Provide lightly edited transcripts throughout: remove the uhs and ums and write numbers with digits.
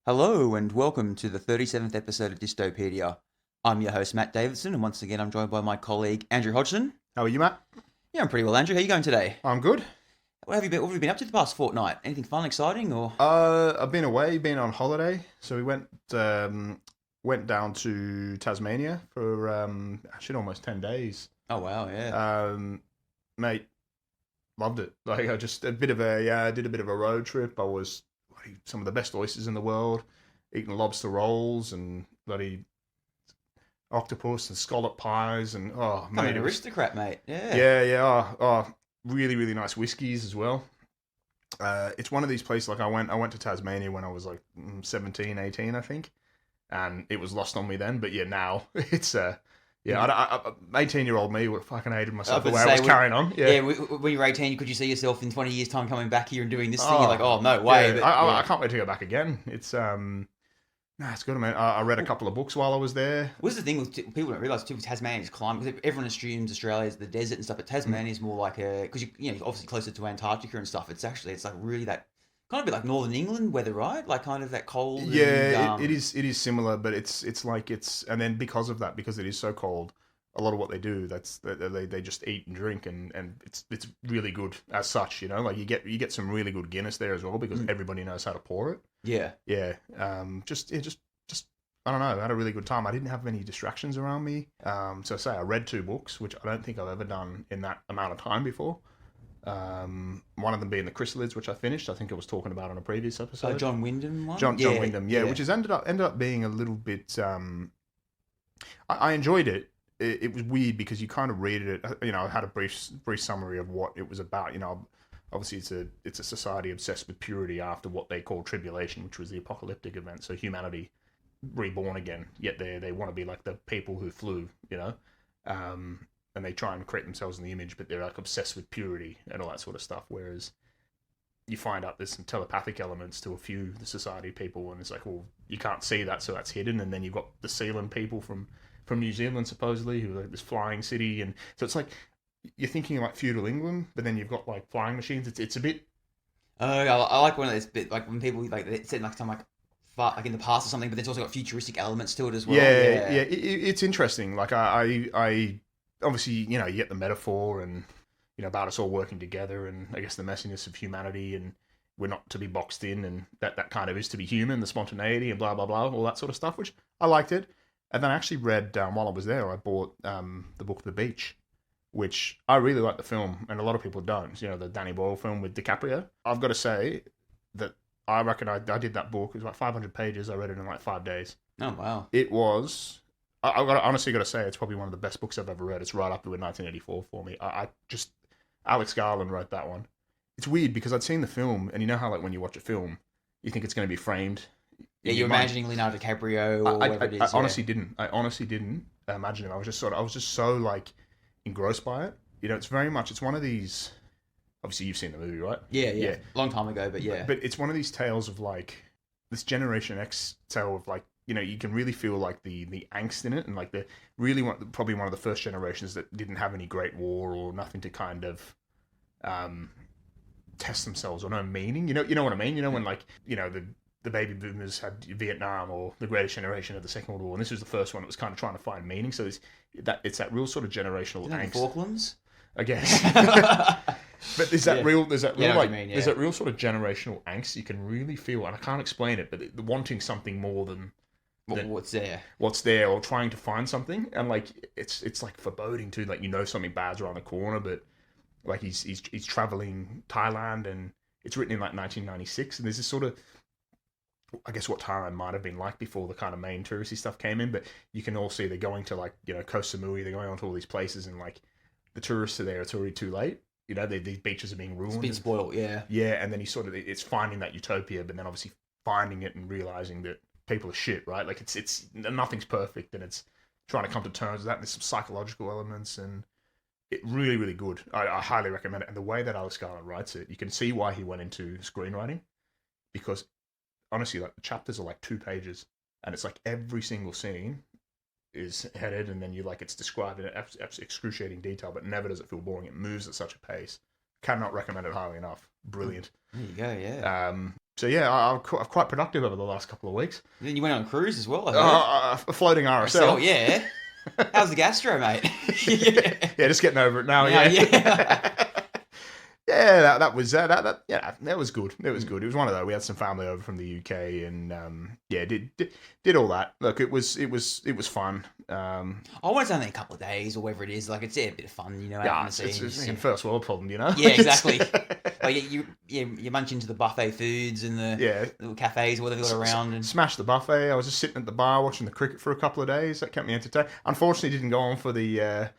Hello and welcome to the 37th episode of Dystopedia. I'm your host Matt Davidson, and once again I'm joined by my colleague Andrew Hodgson. How are you, Matt? Yeah, I'm pretty well, Andrew. How are you going today? I'm good. What have you been up to the past fortnight? Anything fun, exciting, or? I've been away, been on holiday. So we went down to Tasmania for actually almost 10 days. Oh wow, yeah. Mate, loved it. Like I just did a bit of a road trip. I was some of the best oysters in the world, eating lobster rolls and bloody octopus and scallop pies and Kind of an aristocrat, mate. Yeah. Yeah. Really, really nice whiskies as well. It's one of these places, like I went to Tasmania when I was like 17, 18, I think, and it was lost on me then. But yeah, now it's 18-year-old me would have fucking hated myself the way I was carrying on. Yeah, when you were 18, could you see yourself in 20 years' time coming back here and doing this thing? You're like, oh, no way. Yeah, But, I can't wait to go back again. It's it's good, man. I read a couple of books while I was there. What's the thing with people don't realise too? Tasmania's climate. Because everyone assumes Australia is the desert and stuff, but Tasmania is more like because you obviously closer to Antarctica and stuff. It's like really that kind of a bit like Northern England weather, right? Like kind of that cold. Yeah, and, it is similar, but it's and then because of that, because it is so cold, a lot of what they do they just eat and drink and it's really good as such. You know, like you get some really good Guinness there as well because everybody knows how to pour it. Yeah. Yeah. Just I don't know. I had a really good time. I didn't have any distractions around me. So say I read 2 books, which I don't think I've ever done in that amount of time before. One of them being The Chrysalids, which I finished. I think I was talking about on a previous episode. John Wyndham one? John Wyndham, yeah, which has ended up being a little bit. I enjoyed it. It was weird because you kind of read it. You know, I had a brief summary of what it was about. You know, obviously it's a society obsessed with purity after what they call tribulation, which was the apocalyptic event. So humanity reborn again, yet they want to be like the people who flew, you know, and they try and create themselves in the image, but they're like obsessed with purity and all that sort of stuff. Whereas you find out there's some telepathic elements to a few of the society people, and it's like, well, you can't see that, so that's hidden. And then you've got the Sealand people from New Zealand supposedly, who are like this flying city, and so it's like you're thinking like feudal England, but then you've got like flying machines. It's a bit. I like one of those bit like when people like they said like something like in the past or something, but it's also got futuristic elements to it as well. Yeah. It's interesting. Like I obviously, you know, you get the metaphor and, you know, about us all working together and I guess the messiness of humanity and we're not to be boxed in and that kind of is to be human, the spontaneity and blah, blah, blah, all that sort of stuff, which I liked it. And then I actually read, while I was there, I bought the book The Beach, which I really like the film and a lot of people don't. You know, the Danny Boyle film with DiCaprio. I've got to say that I reckon I did that book. It was like 500 pages. I read it in like 5 days. Oh, wow. It was... honestly got to say, it's probably one of the best books I've ever read. It's right up there with 1984 for me. Alex Garland wrote that one. It's weird because I'd seen the film, and you know how like when you watch a film, you think it's going to be framed. Yeah, you're imagining Leonardo DiCaprio or whatever it is. I honestly didn't imagine him. I was just so like engrossed by it. You know, it's one of these. Obviously, you've seen the movie, right? Yeah. Long time ago, but yeah. But it's one of these tales of like this Generation X tale of like, you know, you can really feel like the angst in it, and like probably one of the first generations that didn't have any great war or nothing to kind of test themselves or no meaning. You know what I mean? You know when like, you know, the baby boomers had Vietnam or the greatest generation of the Second World War, and this was the first one that was kind of trying to find meaning. So it's that real sort of generational angst. The Falklands, I guess. But there's that real sort of generational angst you can really feel, and I can't explain it, but wanting something more than what's there, or trying to find something, and like it's like foreboding too. Like, you know, something bad's around the corner, but like he's traveling Thailand, and it's written in like 1996, and there's this sort of, I guess, what Thailand might have been like before the kind of main touristy stuff came in, but you can all see they're going to like, you know, Koh Samui, they're going on to all these places, and like the tourists are there, it's already too late. You know, these beaches are being ruined. It's been spoiled, yeah. Yeah, and then it's finding that utopia, but then obviously finding it and realizing that people are shit, right? Like it's nothing's perfect, and it's trying to come to terms with that. And there's some psychological elements, and it really, really good. I highly recommend it. And the way that Alex Garland writes it, you can see why he went into screenwriting, because honestly, like the chapters are like 2 pages, and it's like every single scene is headed, and then it's described in excruciating detail, but never does it feel boring. It moves at such a pace. Cannot recommend it highly enough. Brilliant. There you go, yeah. So yeah, I'm quite productive over the last couple of weeks. Then you went on a cruise as well, I heard. Floating RSL. Yeah. How's the gastro, mate? Yeah, just getting over it now. Yeah. Yeah, that was that was good. It was good. It was one of those. We had some family over from the UK, and did all that. Look, it was fun. I want to say in a couple of days or whatever it is. Like it's a bit of fun, out on the seas. It's a first world problem, Yeah, exactly. Like you munch into the buffet foods and the little cafes, whatever you got around, and smash the buffet. I was just sitting at the bar watching the cricket for a couple of days. That kept me entertained. Unfortunately, didn't go on for the.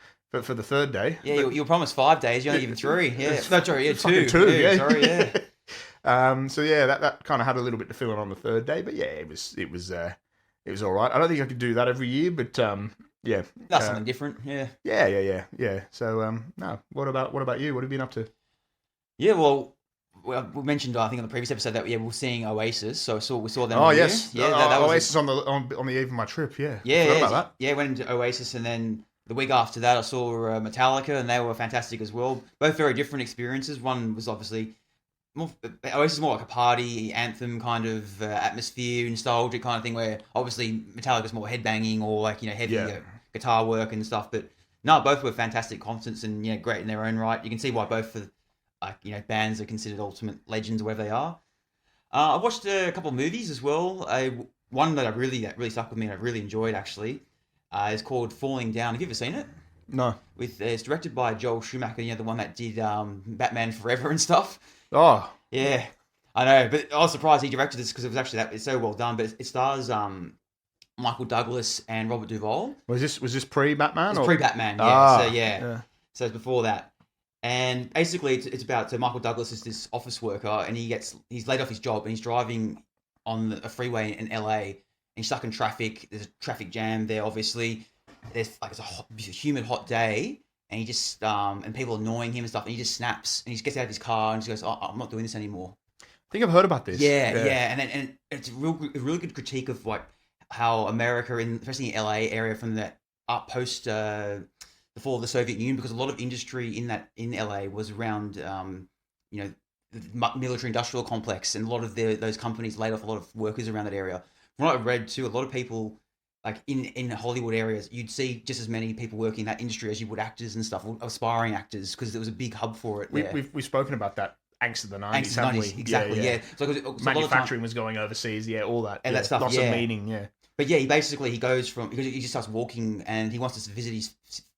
For the third day. Yeah, you were promised 5 days. You only given 3. Yeah. No, sorry, yeah, 2. 2, yeah. Sorry, yeah. So yeah, that kind of had a little bit to fill in on the third day, but yeah, it was all right. I don't think I could do that every year, but yeah. That's something different, yeah. Yeah. So no, what about you? What have you been up to? Yeah, well, we mentioned I think on the previous episode that we're seeing Oasis, so we saw them. Oh yes, yeah, that was Oasis on the eve of my trip. Yeah, about that. Yeah, went into Oasis, and then the week after that, I saw Metallica, and they were fantastic as well. Both very different experiences. One was obviously Oasis more like a party anthem kind of atmosphere, nostalgic kind of thing. Where obviously Metallica's more headbanging or like heavy guitar work and stuff. But no, both were fantastic concerts and great in their own right. You can see why both for bands are considered ultimate legends wherever they are. I watched a couple of movies as well. One that really stuck with me and I really enjoyed actually. It's called Falling Down. Have you ever seen it? No. It's directed by Joel Schumacher, the one that did Batman Forever and stuff. Oh. Yeah, I know, but I was surprised he directed this because it was actually it's so well done. But it stars Michael Douglas and Robert Duvall. Was this pre-Batman? It's pre-Batman, yeah. So yeah. So it's before that. And basically it's about Michael Douglas is this office worker and he's laid off his job and he's driving on a freeway in LA. And he's stuck in traffic. There's a traffic jam there, obviously. It's a humid, hot day, and he just and people are annoying him and stuff. And he just snaps, and he just gets out of his car and just goes, "Oh, I'm not doing this anymore." I think I've heard about this. Yeah. And it's a really good critique of like how America, especially in the LA area, from the post the fall of the Soviet Union, because a lot of industry in LA was around the military industrial complex, and a lot of those companies laid off a lot of workers around that area. From what I've read too, a lot of people like in Hollywood areas, you'd see just as many people working in that industry as you would actors and stuff, or aspiring actors, because there was a big hub for it. We've spoken about that angst of the 90s, haven't we? Exactly, yeah. So manufacturing was going overseas, all that. And that stuff, lots of meaning, yeah. But yeah, he goes from, because he just starts walking and he wants to visit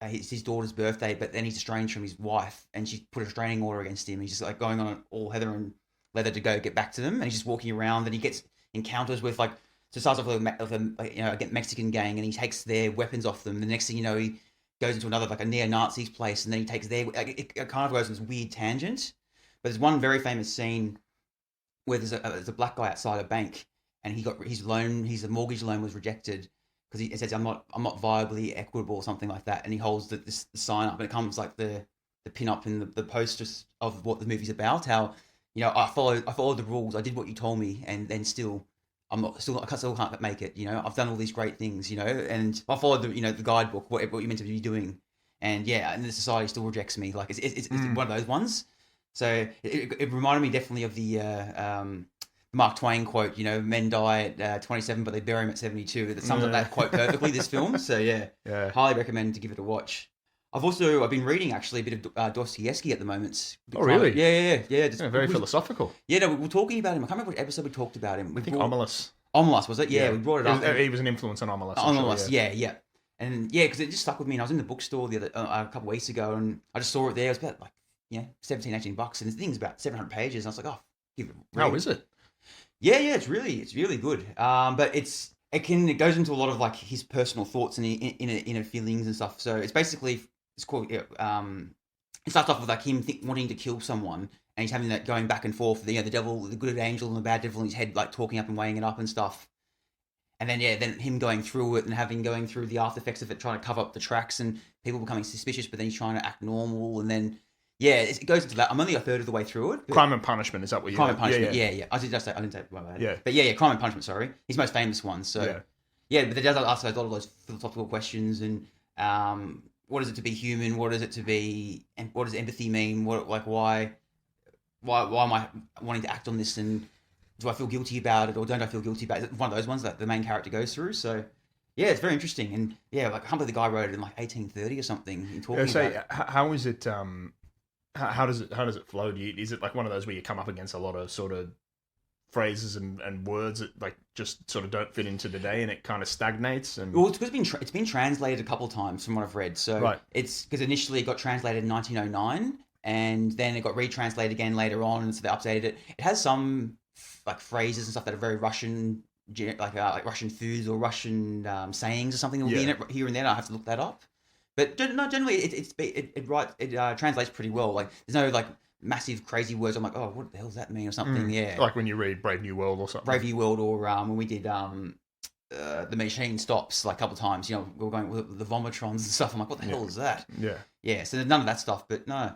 his daughter's birthday, but then he's estranged from his wife and she put a restraining order against him. He's just like going on all heather and leather to go get back to them, and he's just walking around and he gets encounters with like. So it starts off with a Mexican gang, and he takes their weapons off them. The next thing you know, he goes into another like a neo-Nazis place, and then he takes their. It kind of goes on this weird tangent. But there's one very famous scene where there's a black guy outside a bank, and he got his mortgage loan was rejected because he says I'm not viably equitable or something like that, and he holds the sign up, and it comes like the pin up in the posters of what the movie's about. How I followed the rules, I did what you told me, and then still. I still can't make it, I've done all these great things, and I followed the guidebook, what you're meant to be doing. And and the society still rejects me. Like it's one of those ones. So it reminded me definitely of the Mark Twain quote, men die at 27, but they bury them at 72. That sums up that quote perfectly, this film. So yeah. Highly recommend to give it a watch. I've been reading actually a bit of Dostoevsky at the moment. Oh, really? Yeah. Very philosophical. Yeah, no, we were talking about him. I can't remember what episode we talked about him. I think Omelas. Omelas, was it? Yeah, we brought it up. He was an influence on Omelas. Omelas, yeah. And because it just stuck with me. And I was in the bookstore a couple of weeks ago, and I just saw it there. It was about like $17, $18, and the thing's about 700 pages. And I was like, oh, give it a read. How is it? Yeah, it's really good. But it goes into a lot of like his personal thoughts and inner feelings and stuff. So it's basically. It's called. It starts off with like him wanting to kill someone, and he's having that going back and forth. The devil, the good angel, and the bad devil in his head, like talking up and weighing it up and stuff. And then then him going through it and going through the after effects of it, trying to cover up the tracks and people becoming suspicious, but then he's trying to act normal. And then it goes into that. I'm only a third of the way through it. Crime and Punishment, is that what you? Crime and Punishment, yeah. I didn't say my bad. Yeah. But Crime and Punishment. Sorry, his most famous one. So but it does ask a lot of those philosophical questions and what is it to be human? What is it to be? And what does empathy mean? Why am I wanting to act on this? And do I feel guilty about it or don't I feel guilty about it? It's one of those ones that the main character goes through. So yeah, it's very interesting. And yeah, like I can't believe the guy wrote it in like 1830 or something. Talking about it. How is it? How does it flow? Is it like one of those where you come up against a lot of sort of phrases and words that like just sort of don't fit into today, and it kind of stagnates? And well, it's because it's been translated a couple of times from what I've read. So right. It's because initially it got translated in 1909, and then it got retranslated again later on, and so they updated it. It has some like phrases and stuff that are very Russian, like Russian foods or Russian sayings or something will be in it here and there. I have to look that up. But no, generally it translates pretty well. Like there's no like massive crazy words. I'm like, oh, what the hell does that mean or something? Yeah, like when you read Brave New World or something. Brave New World, or when we did the machine stops like a couple of times. You know, we were going with the vomitrons and stuff. I'm like, what the hell is that? Yeah. So there's none of that stuff. But no,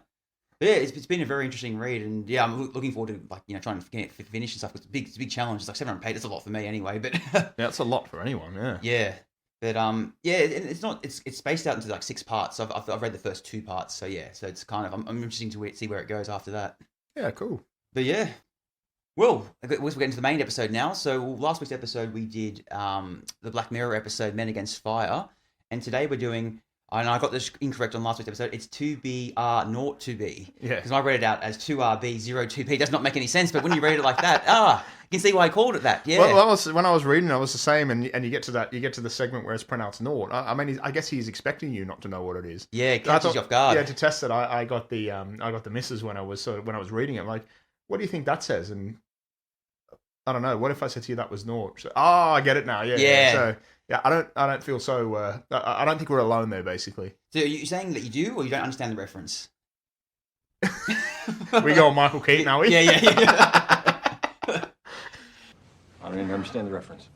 but yeah, it's been a very interesting read, and yeah, I'm looking forward to like trying to finish and stuff. It's a big challenge. It's like 700 pages. That's a lot for me anyway. But yeah, that's a lot for anyone. Yeah. Yeah. But it's spaced out into like 6 parts. So I've read the first 2 parts. So yeah, so it's kind of I'm interested to see where it goes after that. Yeah, cool. But yeah, well, we're getting to the main episode now. So last week's episode we did the Black Mirror episode, Men Against Fire, and today we're doing. And I got this incorrect on last week's episode. It's 2BR02B. Yeah. Because I read it out as 2RB02P. It does not make any sense, but when you read it like that, you can see why I called it that. Yeah. Well, when I was reading it, I was the same, and you get to the segment where it's pronounced naught. I mean, I guess he's expecting you not to know what it is. Yeah, it catches you off guard. Yeah, to test it, I got the misses when I was reading it. I'm like, what do you think that says? And I don't know. What if I said to you that was naught? So, I get it now. Yeah. So. Yeah, I don't feel so. I don't think we're alone there. Basically, so are you saying that you do, or you don't understand the reference? We go on Michael Keaton, are we? Yeah. I don't even understand the reference.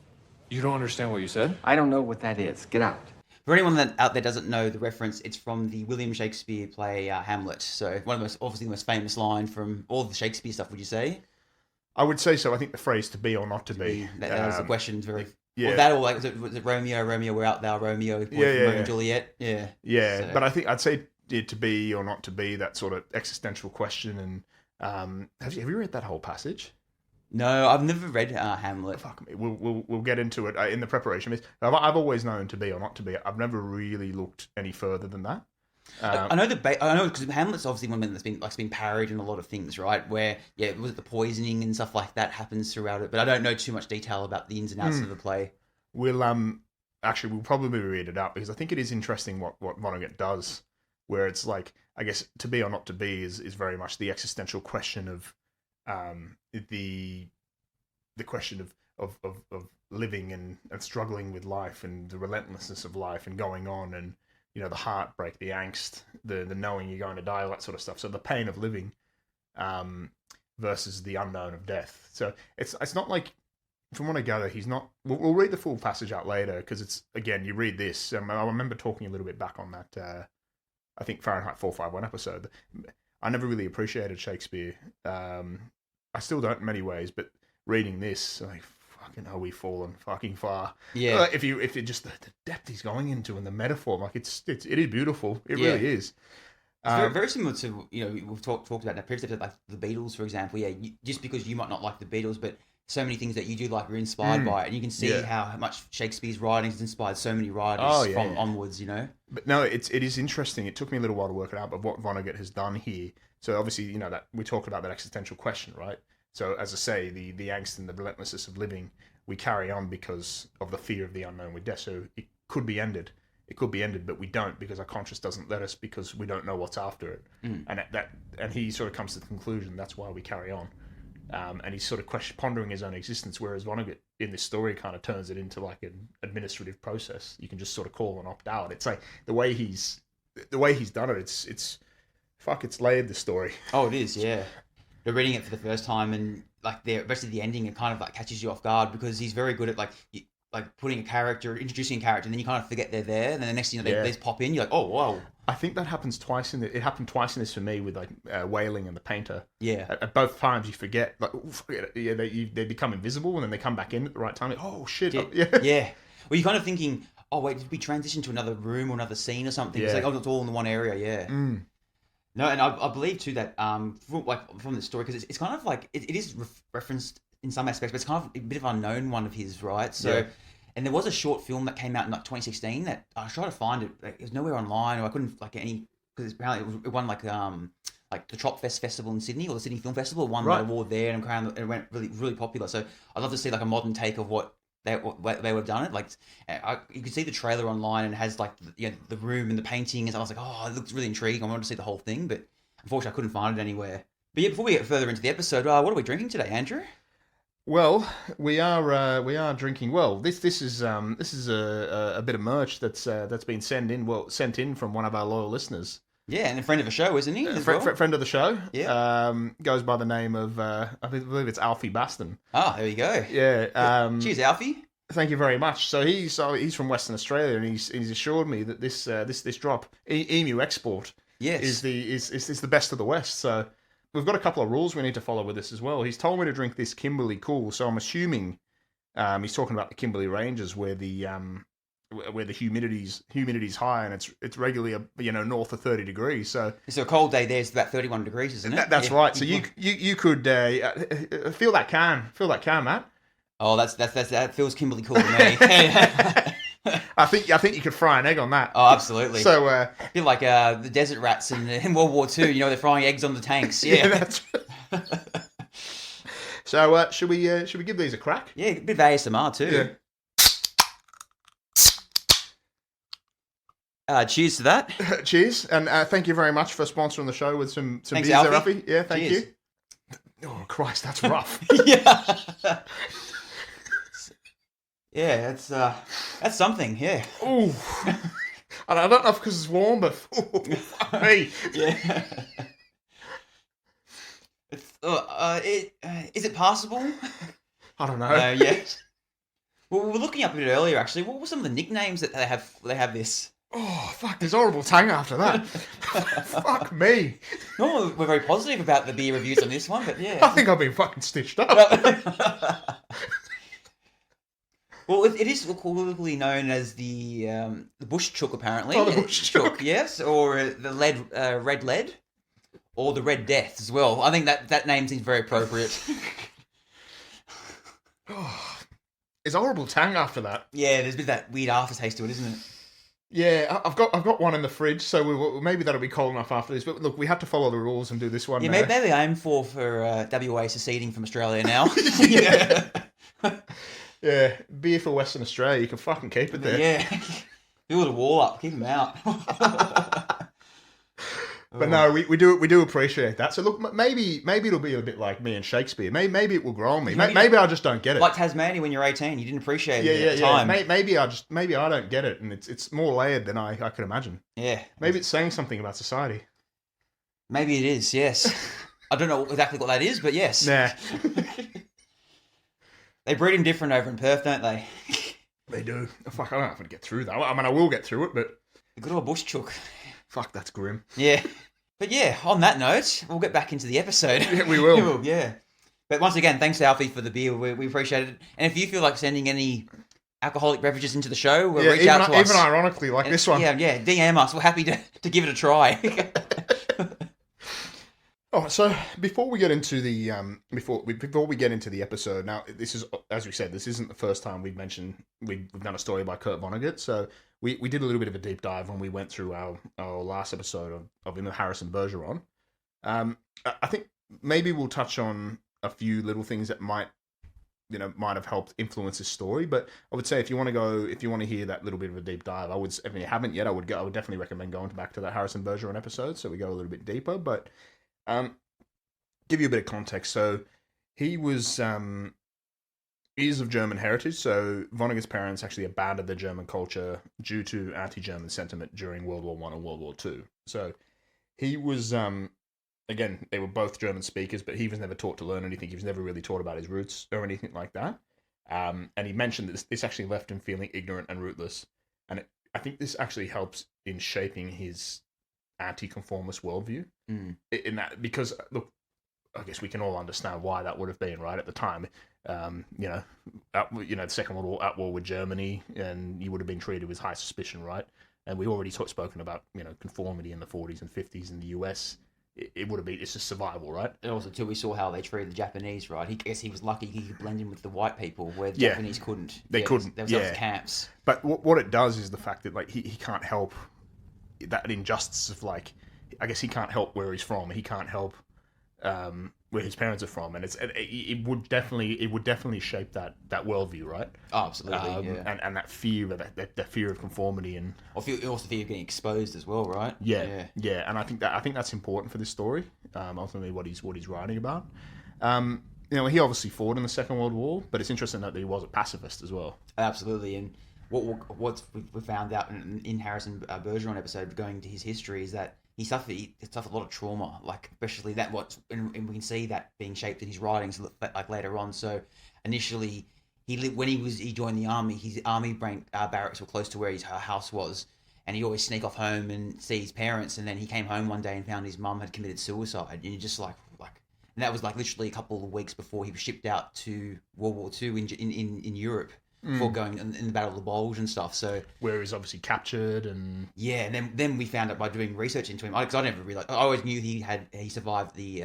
You don't understand what you said? I don't know what that is. Get out. For anyone that out there doesn't know the reference, it's from the William Shakespeare play Hamlet. So one of the most famous line from all the Shakespeare stuff. Would you say? I would say so. I think the phrase "to be or not to be." That was the question. Very. Yeah. Or that, or like, was it Romeo, where art thou, Romeo, from Romeo and Juliet? Yeah. Yeah, so. But I think I'd say to be or not to be, that sort of existential question. And have you read that whole passage? No, I've never read Hamlet. Fuck me, we'll get into it in the preparation. I've always known to be or not to be. I've never really looked any further than that. I know because Hamlet's obviously one that's been parodied in a lot of things, right? Where was it the poisoning and stuff like that happens throughout it, but I don't know too much detail about the ins and outs of the play. We'll probably read it out because I think it is interesting what Vonnegut does, where it's like, I guess to be or not to be is very much the existential question of the question of living and struggling with life and the relentlessness of life and going on, and the heartbreak, the angst, the knowing you're going to die, all that sort of stuff. So the pain of living versus the unknown of death. So it's not like, from what I gather, he's not. We'll read the full passage out later because it's, again, you read this. I remember talking a little bit back on that. I think Fahrenheit 451 episode. I never really appreciated Shakespeare. I still don't in many ways, but reading this, like, fucking hell, we've fallen fucking far. Yeah. If you just the depth he's going into and the metaphor, like it is beautiful. It really is. It's very, very similar to, we've talked about in that previous episode, like the Beatles, for example. Yeah, just because you might not like the Beatles, but so many things that you do like, you're inspired by it, and you can see how much Shakespeare's writings has inspired so many writers from onwards. But no, it is interesting. It took me a little while to work it out, but what Vonnegut has done here. So obviously, that we talked about that existential question, right? So as I say, the angst and the relentlessness of living, we carry on because of the fear of the unknown with death. So it could be ended. It could be ended, but we don't, because our conscience doesn't let us, because we don't know what's after it. And he sort of comes to the conclusion that's why we carry on. And he's sort of pondering his own existence, whereas Vonnegut in this story kind of turns it into like an administrative process. You can just sort of call and opt out. It's like the way he's done it. It's layered, the story. Oh, it is, yeah. You're reading it for the first time, and like the rest of the ending, it kind of like catches you off guard, because he's very good at like putting introducing a character, and then you kind of forget they're there, and then the next thing they just pop in. You're like, oh, wow. I think that happens twice it happened twice in this for me with like Wailing and The Painter. Yeah. At both times you forget, like, forget it. Yeah, they become invisible, and then they come back in at the right time. Like, oh shit. Yeah. Well, you're kind of thinking, oh wait, did we transition to another room or another scene or something? It's like, oh, it's all in the one area. Yeah. No, and I believe too that from the story, because it's kind of like it is referenced in some aspects, but it's kind of a bit of an unknown one of his, right? So, Yeah. and there was a short film that came out in like 2016 that I was trying to find it. It was nowhere online, or I couldn't like any because apparently it won like the Trop Fest Festival in Sydney or the Sydney Film Festival. It won Right. that award there, and it went really popular. So I'd love to see like a modern take of what they would have done it. Like you could see the trailer online and it has like the room and the paintings. I was like, oh, it looks really intriguing. I wanted to see the whole thing, but unfortunately I couldn't find it anywhere. But yeah, before we get further into the episode, what are we drinking today, Andrew? Well, we are drinking. Well, this is a bit of merch that's been sent in from one of our loyal listeners. Yeah, and a friend of the show, isn't he? as well? Friend of the show. Yeah. Goes by the name of I believe it's Alfie Baston. Ah, there you go. Yeah. Cheers, Alfie. Thank you very much. So he's from Western Australia, and he's assured me that this drop Emu Export Yes. is the best of the West. So we've got a couple of rules we need to follow with this as well. He's told me to drink this Kimberley Cool, so I'm assuming he's talking about the Kimberley Ranges where the humidity's high and it's regularly north of 30 degrees. So It's a cold day there. It's about 31 degrees, isn't it? that's Yeah. right. So you could feel that can, Matt. Oh, that feels Kimberly cool to me. I think you could fry an egg on that. Oh, absolutely. So A bit like the desert rats in World War II. They're frying eggs on the tanks. Yeah. that's. So should we give these a crack? Yeah, a bit of ASMR too. Yeah. Cheers to that. Cheers, and thank you very much for sponsoring the show with some Thanks, beers there, Alfie. Alfie. Yeah, thank Cheers. you. Oh Christ, that's rough. Yeah. Yeah, that's something. Yeah. Ooh. And I don't know if because it's warm, but fuck me. Yeah. Is it possible? I don't know. Yeah. Well, we were looking up a bit earlier, actually. What were some of the nicknames that they have? They have this. Oh fuck! There's horrible tang after that. Fuck me. Normally, we're very positive about the beer reviews on this one, but I yeah. think I've been fucking stitched up. Well, it is colloquially known as the bush chook, apparently. Oh, the bush chook. Yes, or the red lead, or the red death as well. I think that name seems very appropriate. There's horrible tang after that. Yeah, there's a bit of that weird aftertaste to it, isn't it? Yeah, I've got one in the fridge, so maybe that'll be cold enough after this. But look, we have to follow the rules and do this one. Yeah, maybe I aim for WA seceding from Australia now. Yeah. Yeah, beer for Western Australia. You can fucking keep it there. Yeah. Build a wall up, keep them out. But no, we do appreciate that. So look, maybe it'll be a bit like me and Shakespeare. Maybe it will grow on me. Maybe I just don't get it. Like Tasmania when you're 18, you didn't appreciate it at the Yeah. time. Maybe I don't get it, and it's more layered than I could imagine. Yeah. Maybe it's saying something about society. Maybe it is, yes. I don't know exactly what that is, but yes. Nah, They breed them different over in Perth, don't they? they do. Fuck, I don't know if I can get through that. I mean, I will get through it, but The good old bush chook. fuck, that's grim. Yeah. But yeah, on that note, we'll get back into the episode. Yeah, we will. Yeah. But once again, thanks, Alfie, for the beer. We appreciate it. And if you feel like sending any alcoholic beverages into the show, we'll reach out to us. Even ironically, like this one. Yeah, DM us. We're happy to give it a try. Oh, so before we get into the before we get into the episode, now this is, as we said, this isn't the first time we've done a story by Kurt Vonnegut. So we did a little bit of a deep dive when we went through our last episode of In the Harrison Bergeron. I think maybe we'll touch on a few little things that might have helped influence this story. But I would say if you want to hear that little bit of a deep dive, if you haven't yet, I would definitely recommend going back to that Harrison Bergeron episode, so we go a little bit deeper. But give you a bit of context. So he is of German heritage. So Vonnegut's parents actually abandoned the German culture due to anti-German sentiment during World War I and World War II. So he was, again, they were both German speakers, but he was never taught to learn anything. He was never really taught about his roots or anything like that. And he mentioned that this actually left him feeling ignorant and rootless. And I think this actually helps in shaping his anti-conformist worldview. In that, because look, I guess we can all understand why that would have been right at the time. The Second World War, at war with Germany, and you would have been treated with high suspicion, right? And we already spoken about conformity in the 40s and 50s in the US. it would have been, it's just survival, right? And also, too, we saw how they treated the Japanese, right? I guess he was lucky he could blend in with the white people, where the Yeah. Japanese couldn't. They couldn't, There was yeah. those camps. But what it does is the fact that like he can't help that injustice of like, I guess he can't help where he's from. He can't help where his parents are from, and it would definitely shape that worldview, right? Oh, absolutely, yeah. And that fear, that fear of conformity, and Also fear of getting exposed as well, right? yeah. And I think that's important for this story. Ultimately, what he's writing about. He obviously fought in the Second World War, but it's interesting that he was a pacifist as well. Absolutely, and what we found out in Harrison Bergeron episode, going to his history, is that he suffered a lot of trauma, like especially and we can see that being shaped in his writings like later on. So initially, when he joined the army, his army barracks were close to where his house was, and he'd always sneak off home and see his parents. And then he came home one day and found his mum had committed suicide, and you're just like, and that was like literally a couple of weeks before he was shipped out to World War II in Europe. For going in the Battle of the Bulge and stuff, so where he was obviously captured and yeah, and then we found out by doing research into him, because I never realized. I always knew he survived the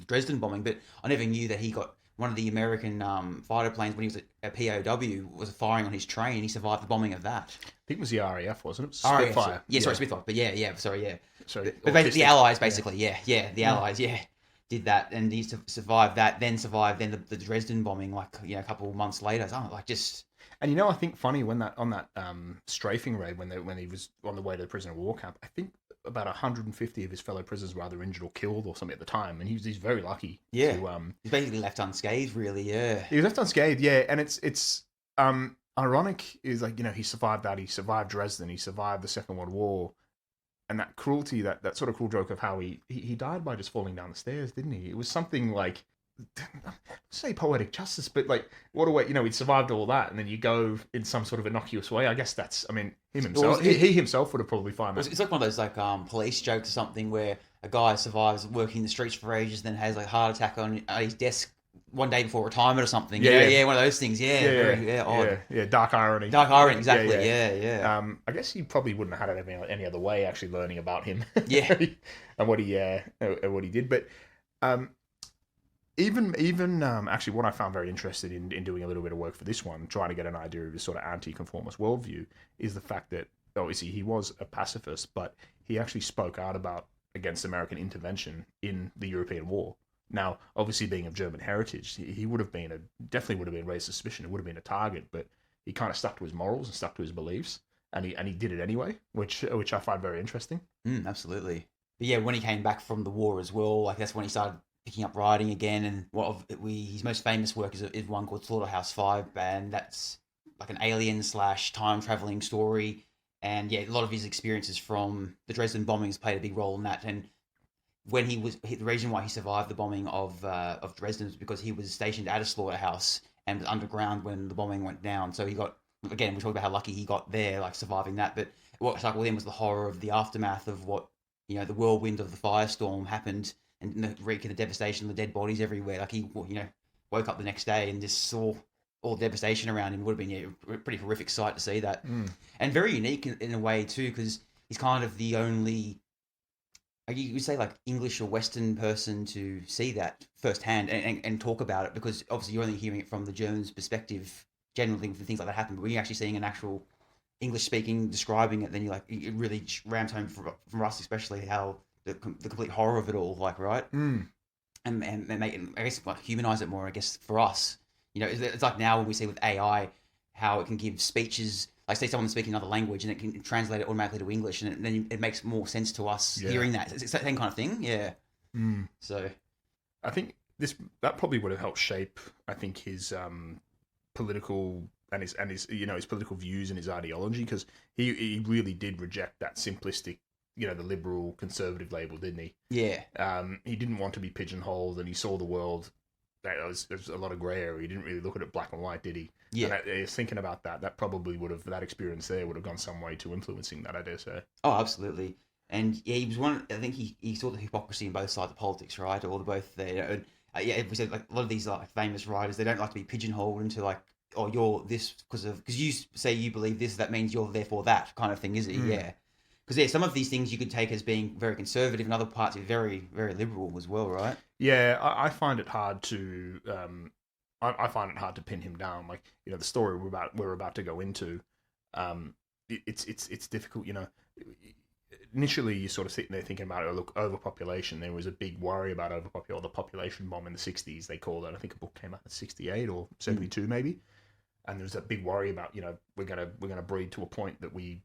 Dresden bombing, but I never knew that he got one of the American fighter planes when he was a POW was firing on his train. He survived the bombing of that. I think it was the RAF, wasn't it? RAF, Spitfire. sorry, Spitfire. But sorry. But basically, the Allies, basically, the Allies, did that, and he survived that. Then survived the Dresden bombing, like a couple of months later. So, And I think funny when on that strafing raid when he was on the way to the prisoner of war camp, I think about 150 of his fellow prisoners were either injured or killed or something at the time, and he's very lucky. Yeah, he's basically left unscathed, really. Yeah, he was left unscathed. Yeah, and it's ironic is like he survived that, he survived Dresden, he survived the Second World War, and that cruelty, that sort of cruel joke of how he died by just falling down the stairs, didn't he? It was something like, say poetic justice, but like what a way, he survived all that, and then you go in some sort of innocuous way. I guess that's, him himself, he himself would have probably found that. It's like one of those like police jokes or something where a guy survives working the streets for ages, then has like a heart attack on his desk one day before retirement or something. Yeah, one of those things. Odd. Dark irony. Exactly. Yeah. I guess he probably wouldn't have had it any other way, actually learning about him. Yeah. And what he did, but even actually what I found very interested in doing a little bit of work for this one, trying to get an idea of his sort of anti-conformist worldview, is the fact that obviously he was a pacifist, but he actually spoke out against American intervention in the European War. Now, obviously being of German heritage, he would have definitely would have been raised suspicion. It would have been a target, but he kind of stuck to his morals and stuck to his beliefs, and he did it anyway, which I find very interesting. Absolutely. But yeah, when he came back from the war as well, like that's when he started picking up writing again, and his most famous work is one called Slaughterhouse-Five, and that's like an alien / time traveling story. And yeah, a lot of his experiences from the Dresden bombings played a big role in that. And when the reason why he survived the bombing of Dresden was because he was stationed at a slaughterhouse and was underground when the bombing went down. So he got, again, we talked about how lucky he got there, like surviving that. But what stuck with him was the horror of the aftermath of what, the whirlwind of the firestorm happened, and the reek of the devastation, the dead bodies everywhere. Like he, woke up the next day and just saw all the devastation around him. It would have been a pretty horrific sight to see that. And very unique in a way too, because he's kind of the only, you would say, like English or Western person to see that firsthand and talk about it, because obviously you're only hearing it from the Germans' perspective generally when things like that happen. But when you're actually seeing an actual English speaking describing it, then it really rams home for us, especially how the complete horror of it all, like, right? And make it, I guess, like, humanize it more, I guess, for us. It's like now when we see with AI how it can give speeches, like say someone speaking another language and it can translate it automatically to English, and then it makes more sense to us hearing that. It's the same kind of thing, So I think that probably would have helped shape, I think, his political and his his political views and his ideology, because he really did reject that simplistic, the liberal conservative label, didn't he? Yeah. He didn't want to be pigeonholed, and he saw the world. There's a lot of grey area. He didn't really look at it black and white, did he? Yeah. And I was thinking about that. That probably that experience there would have gone some way to influencing that, I dare say. Oh, absolutely. And yeah, he was one. I think he saw the hypocrisy in both sides of politics, right? Or both there. If we said, like, a lot of these like famous writers, they don't like to be pigeonholed into like, oh, you're this because you say you believe this, that means you're therefore that kind of thing, is it? Yeah. Because yeah, some of these things you could take as being very conservative, and other parts are very, very liberal as well, right? Yeah, I find it hard to I find it hard to pin him down. Like, the story we're about to go into, it's difficult. Initially you're sort of sitting there thinking about, oh, look, overpopulation. There was a big worry about overpopulation, or the population bomb in the 60s, they called it. I think a book came out in 68 or 72 maybe. And there was that big worry about, we're gonna breed to a point that we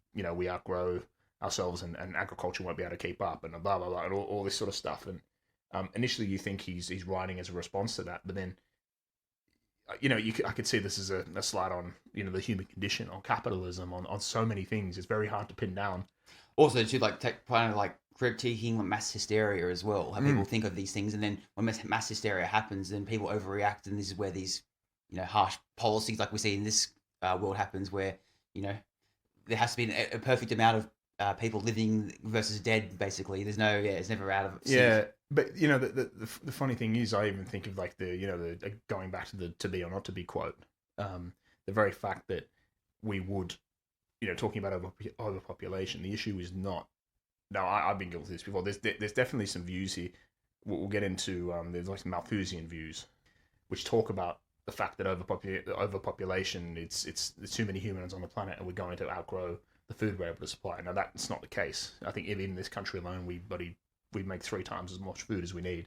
outgrow ourselves, and agriculture won't be able to keep up, and blah blah blah, and all this sort of stuff. And initially you think he's writing as a response to that, but then I could see this as a slide on the human condition, on capitalism, on so many things. It's very hard to pin down. Also, to kind of critiquing mass hysteria as well. How people think of these things, and then when mass hysteria happens, then people overreact, and this is where these harsh policies like we see in this world happens, where there has to be a perfect amount of people living versus dead. Basically, there's no it's never out of sync. Yeah. But the funny thing is, I even think of the going back to the "to be or not to be" quote. The very fact that we would, talking about overpopulation, the issue is not. Now, I've been guilty of this before. There's definitely some views here. We'll get into. There's some Malthusian views, which talk about the fact that overpopulation, it's there's too many humans on the planet, and we're going to outgrow the food we're able to supply. Now, that's not the case. I think in this country alone, we make 3 times as much food as we need.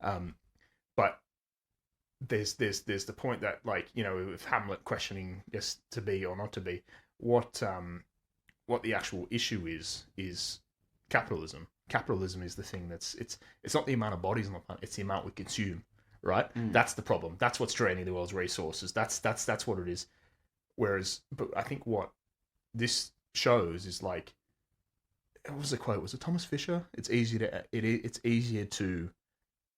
But there's the point that, with Hamlet questioning, yes, to be or not to be, what the actual issue is capitalism. Capitalism is the thing it's not the amount of bodies on the planet, it's the amount we consume, right? That's the problem. That's what's draining the world's resources. That's what it is. Whereas, but I think what this shows is what was the quote? Was it Thomas Fisher? It's easier to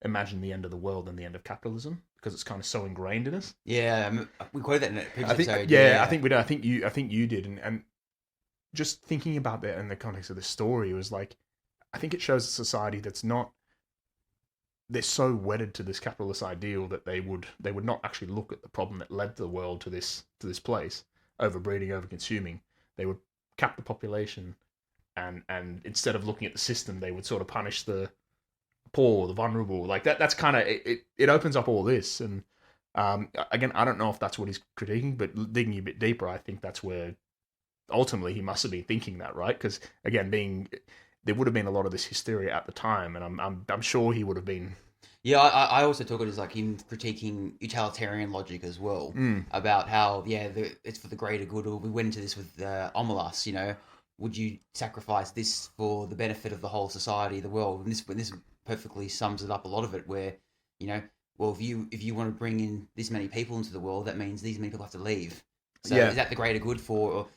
imagine the end of the world than the end of capitalism, because it's kind of so ingrained in us. Yeah, we quoted that in a previous episode. Yeah, I think we did. I think you did, and just thinking about that in the context of this story was I think it shows a society that's not. They're so wedded to this capitalist ideal that they would not actually look at the problem that led the world to this place: overbreeding, overconsuming. They would cap the population. And instead of looking at the system, they would sort of punish the poor, the vulnerable. That's kind of it opens up all this. And again, I don't know if that's what he's critiquing, but digging a bit deeper, I think that's where ultimately he must have been thinking that, right? Because again, there would have been a lot of this hysteria at the time, and I'm sure he would have been. Yeah, I also took it as him critiquing utilitarian logic as well, about how it's for the greater good. Or we went into this with Omelas, Would you sacrifice this for the benefit of the whole society, the world? And this perfectly sums it up, a lot of it, where, well, if you want to bring in this many people into the world, that means these many people have to leave. So is that the greater good for,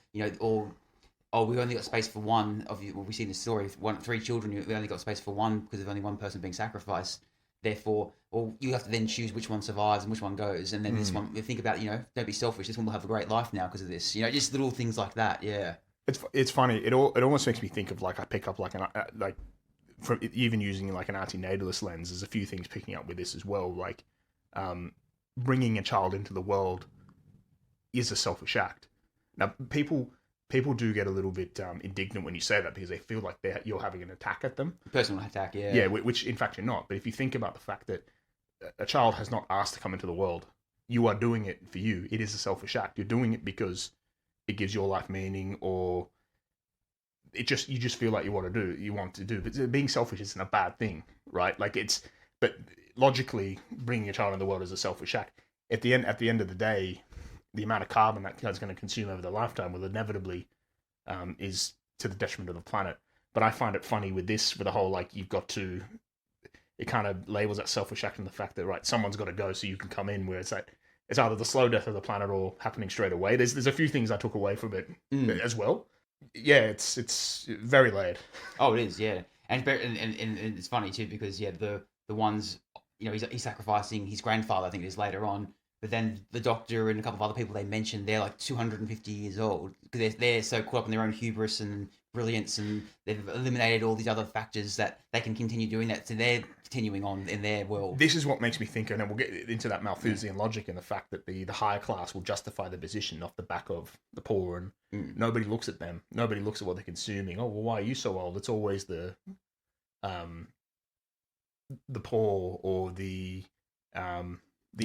or we only got space for one of you? Well, we see in the story, 3 children, we only got space for one because of only one person being sacrificed. Therefore, well, you have to then choose which one survives and which one goes. And then this one, you think about, don't be selfish. This one will have a great life now because of this. Just little things like that. Yeah. It's funny. It almost makes me think of I pick up from even using an anti-natalist lens. There's a few things picking up with this as well. Bringing a child into the world is a selfish act. Now people do get a little bit indignant when you say that, because they feel like you're having an attack at them. Personal attack, yeah. Yeah, which in fact you're not. But if you think about the fact that a child has not asked to come into the world, you are doing it for you. It is a selfish act. You're doing it because it gives your life meaning, or you just feel like you want to do. But being selfish isn't a bad thing, right? But logically, bringing a child into the world is a selfish act. At the end of the day, the amount of carbon that child's going to consume over their lifetime will inevitably is to the detriment of the planet. But I find it funny with this, with the whole you've got to. It kind of labels that selfish act in the fact that someone's got to go so you can come in. Where it's either the slow death of the planet or happening straight away. There's a few things I took away from it as well. Yeah, it's very layered. Oh, it is, yeah. And it's funny too, because the ones, he's sacrificing his grandfather, I think it is, later on. But then the doctor and a couple of other people they mentioned, they're 250 years old, because they're so caught up in their own hubris and brilliance, and they've eliminated all these other factors that they can continue doing that. So they're continuing on in their world. This is what makes me think, and then we'll get into that Malthusian logic and the fact that the higher class will justify the position off the back of the poor, and nobody looks at them. Nobody looks at what they're consuming. Oh, well, why are you so old? It's always the poor or the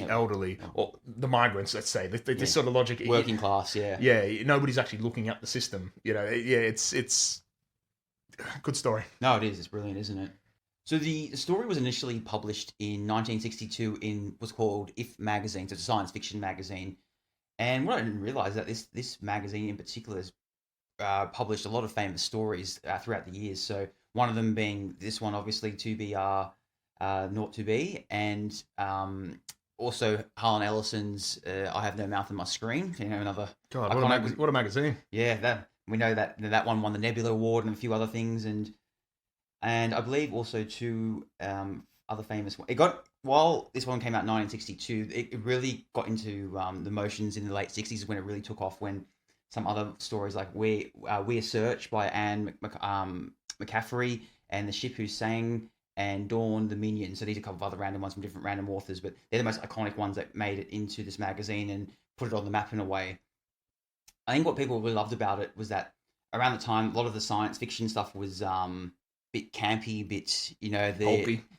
elderly or the migrants. Let's say this sort of logic. Working class, yeah. Yeah, nobody's actually looking at the system. It's good story. No, it is. It's brilliant, isn't it? So the story was initially published in 1962 in what's called If magazine, so it's a science fiction magazine. And what I didn't realize that this magazine in particular has published a lot of famous stories throughout the years. So one of them being this one, obviously 2BR02B, and also Harlan Ellison's I Have No Mouth in My Screen. Another God, what a magazine. Yeah, that we know that one won the Nebula Award and a few other things, and I believe also two other famous ones. While this one came out in 1962, it really got into the motions in the late 60s when it really took off, when some other stories like We're Search by Anne McCaffrey and The Ship Who Sang and Dawn the Minion. So these are a couple of other random ones from different random authors, but they're the most iconic ones that made it into this magazine and put it on the map in a way. I think what people really loved about it was that around the time, a lot of the science fiction stuff was bit campy, bit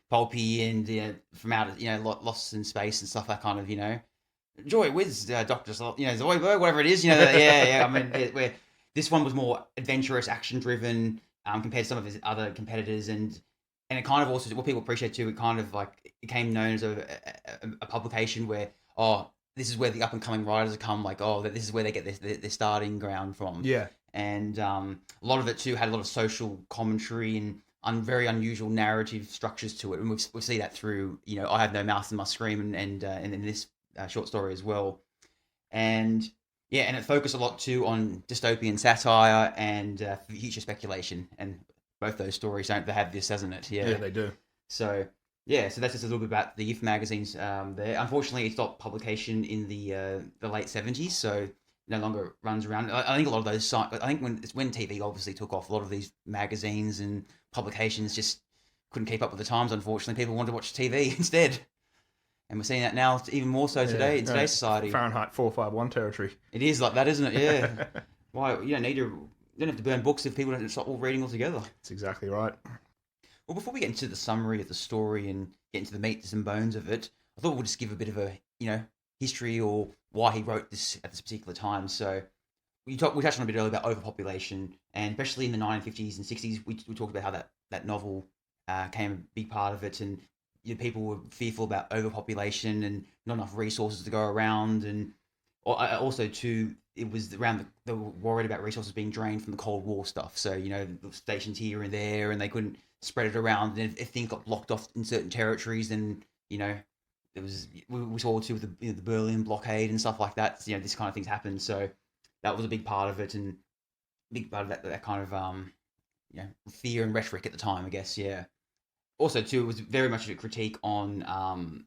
pulpy, and from out Lost in Space and stuff. That kind of Joy Wiz, Doctor, Zoidberg, whatever it is. Yeah. I mean, where this one was more adventurous, action driven compared to some of his other competitors, and it kind of also what people appreciate too. It kind of like it became known as a publication where this is where the up and coming writers come. Like this is where they get their starting ground from. Yeah. And a lot of it too had a lot of social commentary and very unusual narrative structures to it, and we see that through I Have No Mouth in My Scream and in this short story as well, and it focused a lot too on dystopian satire and future speculation, and both those stories they have this, hasn't it? Yeah, they do. So that's just a little bit about the If magazines. There, unfortunately, it stopped publication in the late 70s, so no longer runs around. I think a lot of those sites, I think when TV obviously took off, a lot of these magazines and publications just couldn't keep up with the times, unfortunately. People wanted to watch TV instead. And we're seeing that now even more so today in today's society. Fahrenheit 451 territory. It is like that, isn't it? Yeah. Why you don't have to burn books if people don't stop all reading altogether. That's exactly right. Well, before we get into the summary of the story and get into the meat and bones of it, I thought we'd just give a bit of a history or why he wrote this at this particular time. So we touched on a bit earlier about overpopulation, and especially in the 1950s and 60s, we talked about how that novel came a big part of it, and people were fearful about overpopulation and not enough resources to go around, and also too, it was around they were worried about resources being drained from the Cold War stuff. So stations here and there, and they couldn't spread it around, and if things got blocked off in certain territories, then there was we saw too with the Berlin blockade and stuff like that. So, this kind of things happened. So that was a big part of it, and a big part of that kind of fear and rhetoric at the time, I guess. Yeah. Also, too, it was very much a critique on.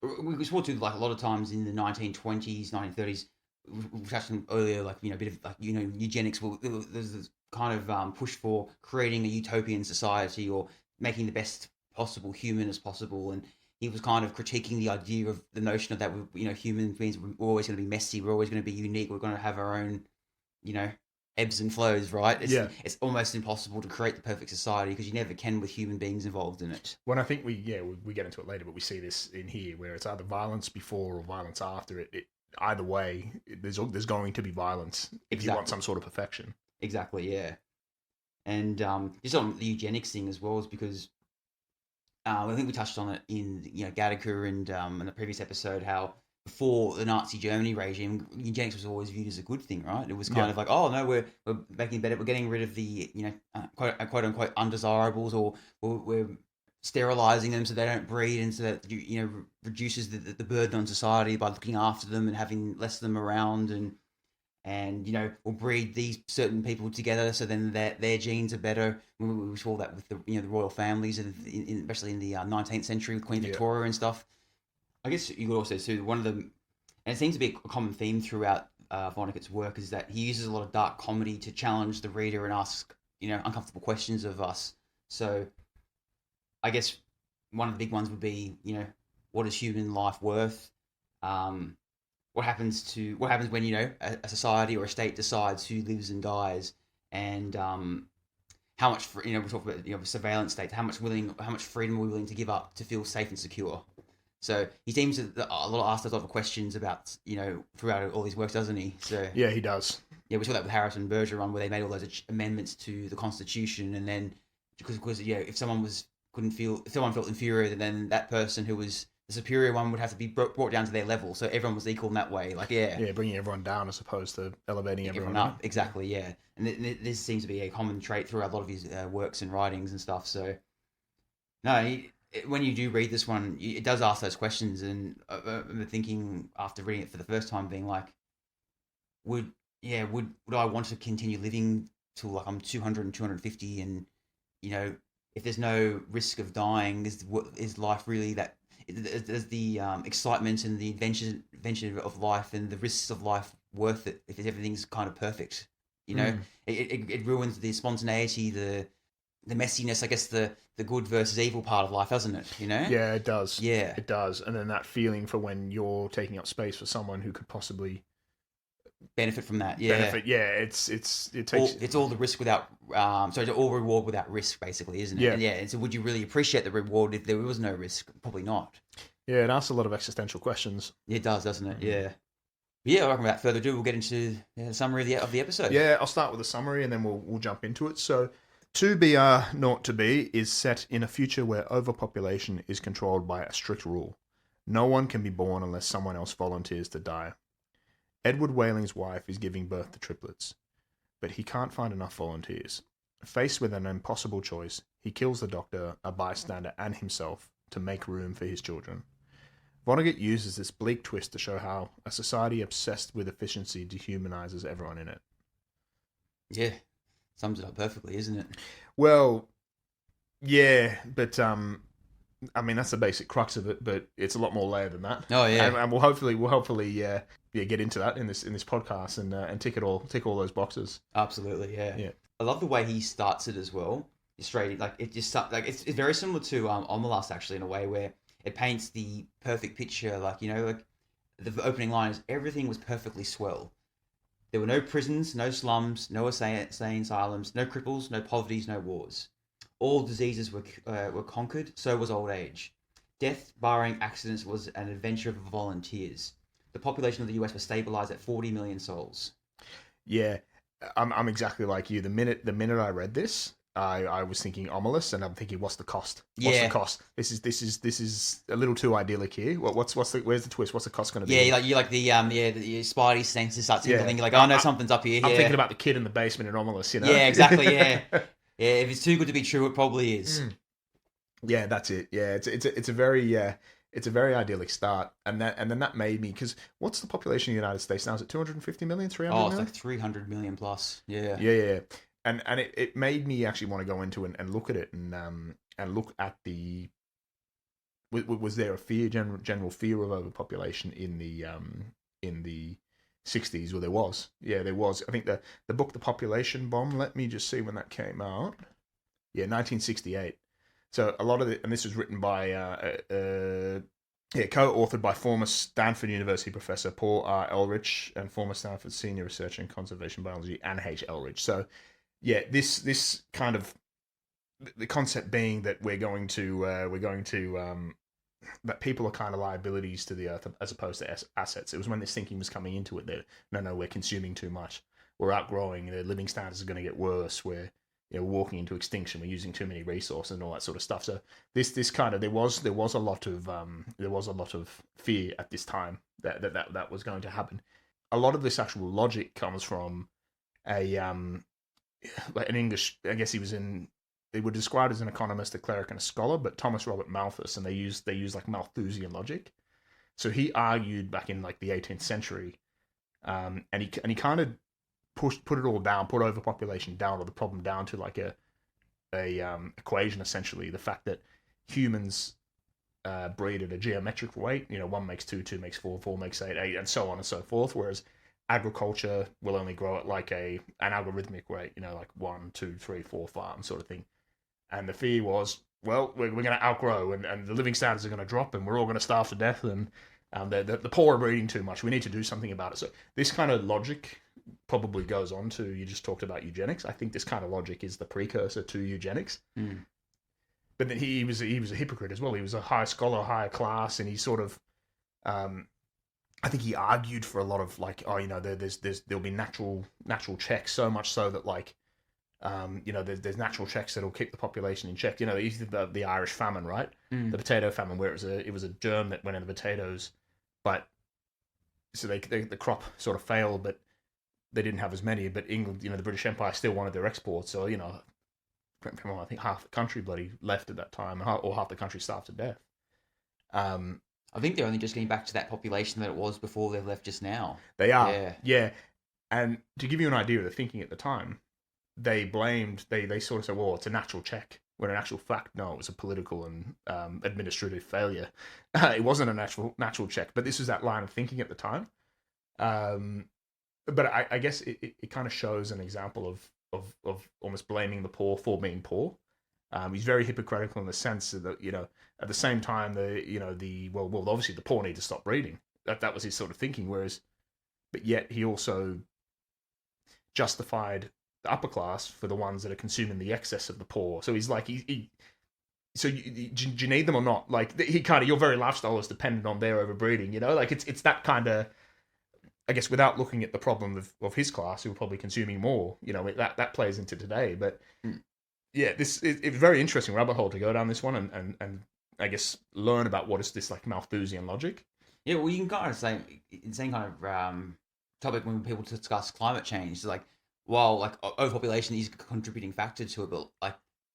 We saw too, like a lot of times in the 1920s, 1930s. We touched on earlier, like a bit of like eugenics. Well, there's this kind of push for creating a utopian society or making the best possible human as possible, and he was kind of critiquing the idea of the notion of that human beings we're always going to be messy, we're always going to be unique, we're going to have our own ebbs and flows, right? It's almost impossible to create the perfect society because you never can with human beings involved in it. When I think we get into it later, but we see this in here where it's either violence before or violence after it. Either way, there's going to be violence if you want some sort of perfection. Exactly, yeah. And just on the eugenics thing as well is because I think we touched on it in Gattaca and in the previous episode how before the Nazi Germany regime, eugenics was always viewed as a good thing, right? It was kind of like, oh no, we're making it better, we're getting rid of the quote unquote undesirables, or we're sterilizing them so they don't breed, and so that reduces the burden on society by looking after them and having less of them around, and we'll breed these certain people together so then their genes are better. We saw that with the royal families, especially in the 19th century with Queen Victoria and stuff. I guess you could also see one of them, and it seems to be a common theme throughout Vonnegut's work is that he uses a lot of dark comedy to challenge the reader and ask, uncomfortable questions of us. So I guess one of the big ones would be, what is human life worth? What happens when, a society or a state decides who lives and dies, and how much, we talk about, surveillance states, how much freedom are we willing to give up to feel safe and secure? So he seems to ask a lot of questions about, throughout all these works, doesn't he? So Yeah, he does. yeah, we saw that with Harrison Bergeron, where they made all those amendments to the Constitution, and then because if someone felt inferior, then that person who was the superior one would have to be brought down to their level, so everyone was equal in that way. Yeah, bringing everyone down as opposed to elevating everyone up. Exactly, yeah. And this seems to be a common trait throughout a lot of his works and writings and stuff. So no. When you do read this one, it does ask those questions, and I'm thinking after reading it for the first time, being like, would I want to continue living till like I'm 200 and 250, and if there's no risk of dying, is life really that? Is the excitement and the adventure of life and the risks of life worth it if everything's kind of perfect? It ruins the spontaneity, the messiness, I guess, the good versus evil part of life, doesn't it? Yeah, it does. Yeah, it does. And then that feeling for when you're taking up space for someone who could possibly benefit from that. Yeah, it's all the risk without all reward without risk, basically, isn't it? Yeah. And and so would you really appreciate the reward if there was no risk? Probably not. Yeah, it asks a lot of existential questions. It does, doesn't it? Yeah. Yeah, without further ado, we'll get into the summary of the episode. Yeah, I'll start with a summary and then we'll jump into it. So 2BR02B is set in a future where overpopulation is controlled by a strict rule. No one can be born unless someone else volunteers to die. Edward Whaling's wife is giving birth to triplets, but he can't find enough volunteers. Faced with an impossible choice, he kills the doctor, a bystander, and himself to make room for his children. Vonnegut uses this bleak twist to show how a society obsessed with efficiency dehumanizes everyone in it. Yeah. Sums it up perfectly, isn't it? Well, yeah, but that's the basic crux of it. But it's a lot more layered than that. Oh yeah, and we'll hopefully get into that in this podcast and tick all those boxes. Absolutely, yeah. I love the way he starts it as well. It's straight, like it just like it's very similar to Omelas, actually, in a way where it paints the perfect picture. Like the opening line is everything was perfectly swell. There were no prisons, no slums, no insane asylums, no cripples, no poverties, no wars. All diseases were conquered, so was old age. Death, barring accidents, was an adventure of volunteers. The population of the US was stabilized at 40 million souls. Yeah, I'm exactly like you. The minute I read this, I was thinking Omelas, and I'm thinking, what's the cost? What's the cost? This is a little too idyllic here. Where's the twist? What's the cost going to be? Yeah, you like the Spidey senses start tingling. You're like, oh no, something's up here. I'm thinking about the kid in the basement in Omelas. Yeah, exactly. Yeah, yeah. If it's too good to be true, it probably is. Yeah, that's it. Yeah, it's a very idyllic start, and then that made me, because what's the population of the United States now? Is it 250 million, 300 million? Oh, it's like 300 million plus. Yeah. Yeah. And it made me actually want to go into it and look at it and look at was there a general fear of overpopulation in the 60s? Well, there was. Yeah, there was. I think the book The Population Bomb, let me just see when that came out. Yeah, 1968. So a lot of and this was written by co-authored by former Stanford University professor Paul R. Ehrlich and former Stanford senior researcher in conservation biology Anne H. Ehrlich. So yeah, this kind of the concept being that we're going to that people are kind of liabilities to the earth as opposed to assets. It was when this thinking was coming into it that no, we're consuming too much, we're outgrowing, the living standards are going to get worse, we're walking into extinction, we're using too many resources and all that sort of stuff. So this kind of there was a lot of fear at this time that was going to happen. A lot of this actual logic comes from an English, I guess they were described as an economist, a cleric, and a scholar, but Thomas Robert Malthus, and they use like Malthusian logic. So he argued back in like the 18th century, and he kind of put it all down, put overpopulation down, or the problem down to like a equation, essentially. The fact that humans breed at a geometric rate, 1 makes 2, 2 makes 4, 4 makes 8, 8, and so on and so forth. Whereas agriculture will only grow at like an algorithmic rate, like 1, 2, 3, 4 farms sort of thing. And the fear was, well, we're going to outgrow, and the living standards are going to drop, and we're all going to starve to death, and the poor are breeding too much. We need to do something about it. So this kind of logic probably goes on to, you just talked about eugenics. I think this kind of logic is the precursor to eugenics. But then he was a hypocrite as well. He was a high scholar, higher class, and he sort of, I think he argued for a lot of like, there'll be natural checks, so much so that like, there's natural checks that'll keep the population in check. The Irish famine, right? The potato famine, where it was a germ that went in the potatoes, but so the crop sort of failed, but they didn't have as many. But England, the British Empire still wanted their exports, so I think half the country bloody left at that time, or half the country starved to death. I think they're only just getting back to that population that it was before they left just now. They are, yeah. And to give you an idea of the thinking at the time, they sort of said, well, it's a natural check, when in actual fact, no, it was a political and administrative failure. It wasn't a natural check, but this was that line of thinking at the time. But I guess it kind of shows an example of almost blaming the poor for being poor. He's very hypocritical in the sense that, at the same time, obviously the poor need to stop breeding. That was his sort of thinking, but yet he also justified the upper class for the ones that are consuming the excess of the poor. So he's like, so do you need them or not? Like, your very lifestyle is dependent on their overbreeding, like it's that kind of, I guess, without looking at the problem of his class, who are probably consuming more, that plays into today. But yeah, it's very interesting rabbit hole to go down this one and I guess learn about what is this like Malthusian logic. Yeah, well, you can kind of say the same kind of topic when people discuss climate change. Like, while like overpopulation is a contributing factor to it, but like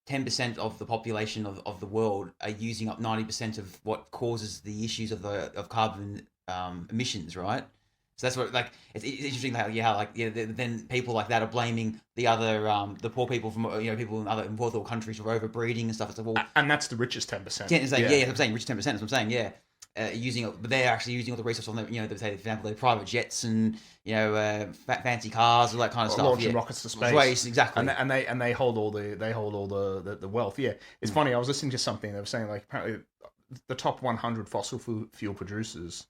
10% of the population of the world are using up 90% of what causes the issues of carbon emissions, right? So that's what, like, it's interesting then people like that are blaming the other the poor people from people in other fourth world countries for overbreeding and stuff. It's like, well, and that's the richest 10%. I'm saying richest 10%. That's what I'm saying. Yeah. But they're actually using all the resources on their, they say, for example, their private jets and fancy cars, all that kind of stuff. Launching rockets to space, exactly. And they hold all the wealth. Yeah, it's funny. I was listening to something they were saying like apparently the top 100 fossil fuel producers,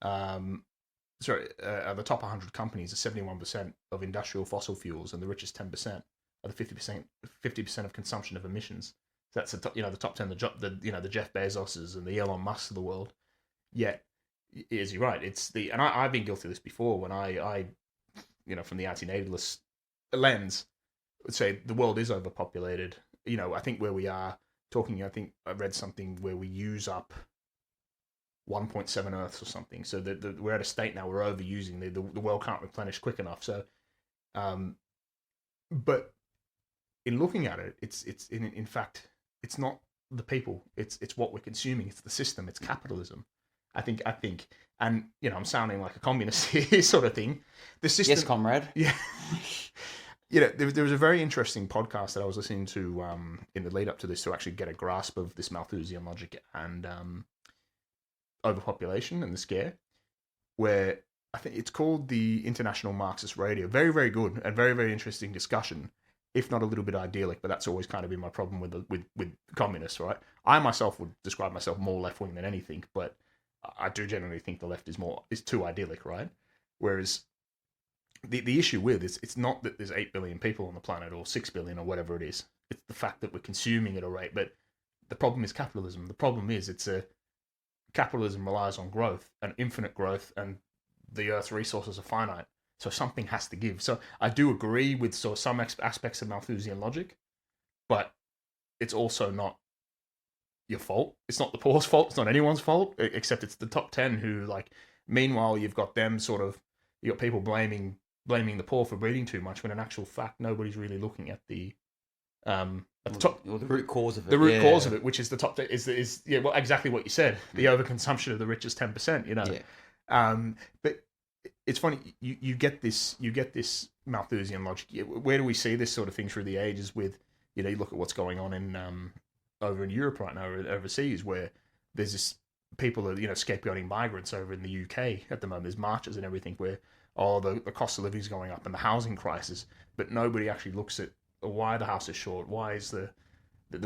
the top 100 companies are 71% of industrial fossil fuels, and the richest 10% are the 50% of consumption of emissions. So that's the top 10, the Jeff Bezoses and the Elon Musks of the world. Yet, as you're right, and I've been guilty of this before when I from the antinatalist lens, would say the world is overpopulated. I think where we are talking, I think I read something where we use up 1.7 Earths or something. So we're at a state now we're overusing. The world can't replenish quick enough. So, but in looking at it, it's in fact, it's not the people. It's what we're consuming. It's the system. It's capitalism. I think, and I'm sounding like a communist here, sort of thing. The system, yes, comrade. Yeah. There was a very interesting podcast that I was listening to in the lead up to this to actually get a grasp of this Malthusian logic and overpopulation and the scare, where I think it's called the International Marxist Radio. Very, very good and very, very interesting discussion, if not a little bit idyllic, but that's always kind of been my problem with communists, right? I myself would describe myself more left-wing than anything, but I do generally think the left is too idyllic, right? Whereas the issue with it's not that there's 8 billion people on the planet or 6 billion or whatever it is. It's the fact that we're consuming at a rate. But the problem is capitalism. The problem is capitalism relies on growth and infinite growth, and the Earth's resources are finite. So something has to give. So I do agree with some aspects of Malthusian logic, but it's also not your fault. It's not the poor's fault. It's not anyone's fault, except it's the top 10 who, like, meanwhile, you've got them you got people blaming the poor for breeding too much, when in actual fact, nobody's really looking at the top, the root cause of it. The root cause of it, which is the top, is exactly what you said, the overconsumption of the richest 10%, Yeah. But it's funny, you get this Malthusian logic. Where do we see this sort of thing through the ages with, you look at what's going on in over in Europe right now, overseas, where there's this people are, scapegoating migrants over in the UK at the moment. There's marches and everything where, oh, the cost of living is going up and the housing crisis, but nobody actually looks at why the house is short, why is the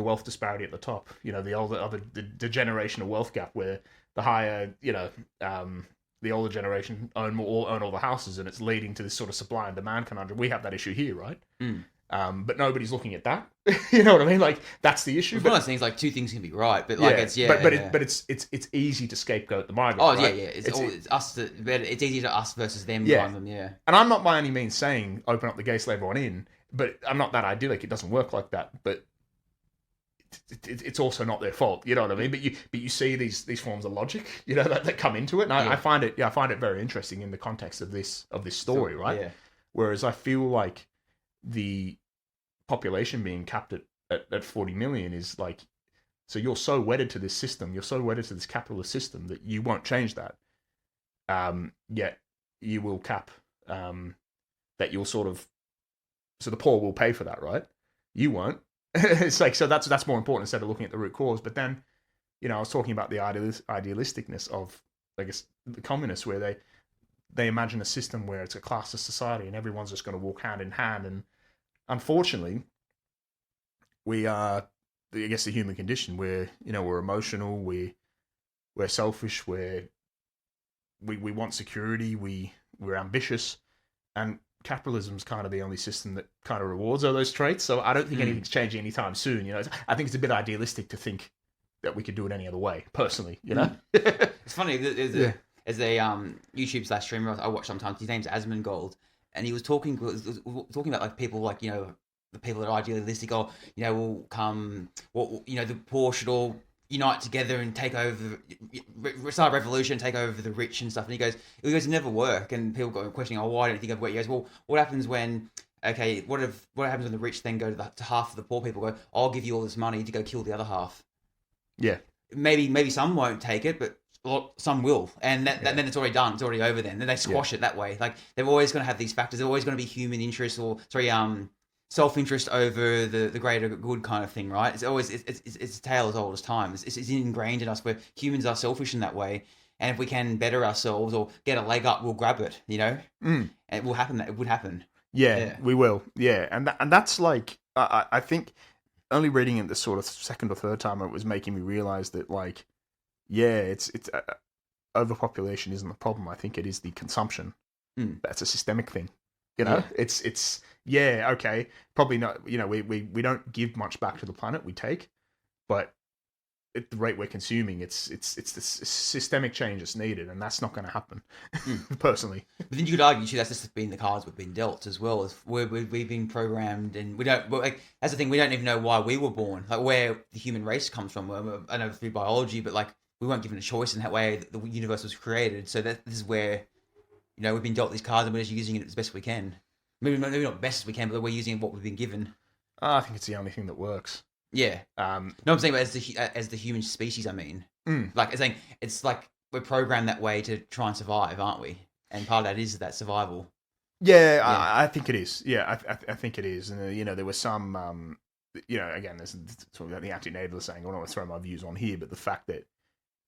wealth disparity at the top, the generational wealth gap where the higher, the older generation own all the houses, and it's leading to this sort of supply and demand conundrum. We have that issue here, right? But nobody's looking at that. You know what I mean? Like, that's the issue. It's one of those things, like, two things can be right, but like it's it's easy to scapegoat the migrant. Oh, right? yeah. It's us it's easier to us versus them. Yeah. Kind of them, yeah. And I'm not by any means saying open up the gates, let everyone in, but I'm not that idyllic. It doesn't work like that. But it's also not their fault. You know what I mean? But you see these forms of logic, that come into it, and I find it very interesting in the context of this story, right? Yeah. Whereas I feel like the population being capped at 40 million is like, so you're so wedded to this system, you're so wedded to this capitalist system that you won't change that. Yet you will cap that you'll so the poor will pay for that, right? You won't. It's like, so that's more important instead of looking at the root cause. But then, I was talking about the idealisticness of, I guess, the communists, where they imagine a system where it's a classless society and everyone's just going to walk hand in hand. And unfortunately, we are, I guess, the human condition where, we're emotional, we're selfish, we want security, we're ambitious, and capitalism's kind of the only system that kind of rewards all those traits. So I don't think anything's changing anytime soon. I think it's a bit idealistic to think that we could do it any other way, personally, It's funny, there's a YouTube / streamer I watch sometimes. His name's Asmongold, and he was talking about like people, like, the people that are idealistic, will come, the poor should all unite together and take over, start a revolution, take over the rich and stuff. And he goes, it never work. And people go questioning, why don't you think of what? He goes, well, what happens when? Okay, what happens when the rich then go to half of the poor people? Go, I'll give you all this money to go kill the other half. Yeah, maybe some won't take it, but some will, and then it's already done. It's already over. Then they squash it that way. Like, they're always going to have these factors. They're always going to be human interest self-interest over the greater good kind of thing, right? It's always it's a tale as old as time. It's ingrained in us where humans are selfish in that way, and if we can better ourselves or get a leg up, we'll grab it. And it will happen. It would happen. Yeah, we will. Yeah, and that's like, I think only reading it the sort of second or third time, it was making me realize that, like, it's overpopulation isn't the problem. I think it is the consumption. That's a systemic thing. It's okay, probably not. We don't give much back to the planet. We take, but at the rate we're consuming, it's the systemic change that's needed, and that's not going to happen. Personally, but then you could argue too, that's just been the cards we've been dealt as well. As we've been programmed, and we don't. Like, that's the thing. We don't even know why we were born, like where the human race comes from. I know through biology, but like, we weren't given a choice in that way. The universe was created, so this is where we've been dealt these cards, and we're just using it as best we can. Maybe not best as we can, but we're using what we've been given. I think it's the only thing that works. Yeah. No, I'm saying, but as the human species, I mean, like, I'm saying, it's like we're programmed that way to try and survive, aren't we? And part of that is that survival. Yeah. I think it is. Yeah, I think it is. And there was some, again, there's sort of the anti-natalist saying, I don't want to throw my views on here, but the fact that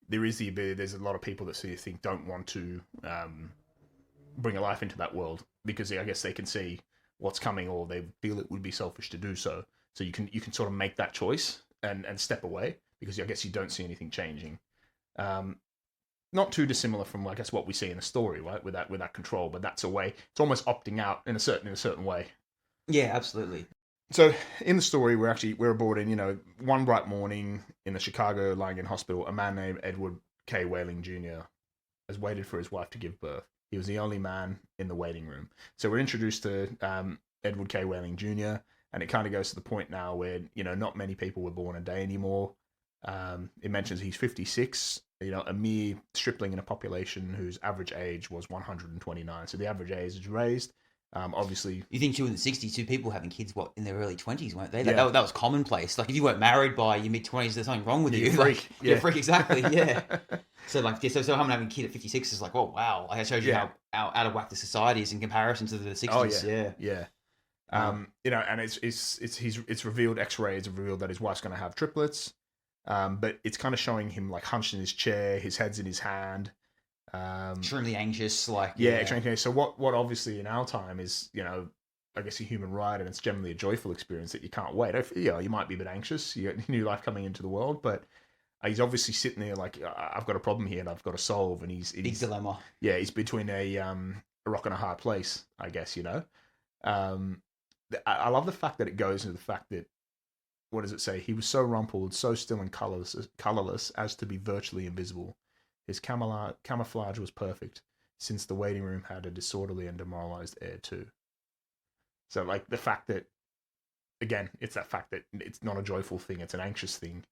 there is the ability, there's a lot of people that think don't want to bring a life into that world, because I guess they can see what's coming, or they feel it would be selfish to do so. So you can sort of make that choice and step away, because I guess you don't see anything changing. Not too dissimilar from, I guess, what we see in the story, right? With that control, but that's a way. It's almost opting out in a certain way. Yeah, absolutely. So in the story, we're aboard in one bright morning in the Chicago Langan Hospital. A man named Edward K. Whaling Jr. has waited for his wife to give birth. He was the only man in the waiting room. So we're introduced to Edward K. Whaling Jr., and it kind of goes to the point now where, not many people were born a day anymore. It mentions he's 56, a mere stripling in a population whose average age was 129. So the average age is raised. Obviously, you think in the 60s, two people having kids, in their early 20s, weren't they? That was commonplace. Like, if you weren't married by your mid 20s, there's something wrong with you. You're a freak. You're a freak, exactly. Yeah. So someone having a kid at 56 is like, oh wow, like, that shows you how out of whack the society is in comparison to the 60s. Oh yeah. And it's revealed, X-rays have revealed that his wife's going to have triplets. But it's kind of showing him like hunched in his chair, his head's in his hand. Extremely anxious, like Extremely anxious. So what obviously in our time is, I guess a human right, and it's generally a joyful experience that you can't wait. You might be a bit anxious, you got new life coming into the world, but he's obviously sitting there like, I've got a problem here and I've got to solve, and he's big dilemma. Yeah, he's between a rock and a hard place, I guess. I love the fact that it goes into the fact that, what does it say? He was so rumpled, so still and colorless as to be virtually invisible. His camouflage was perfect, since the waiting room had a disorderly and demoralized air too. So, like, the fact that, again, it's that fact that it's not a joyful thing; it's an anxious thing.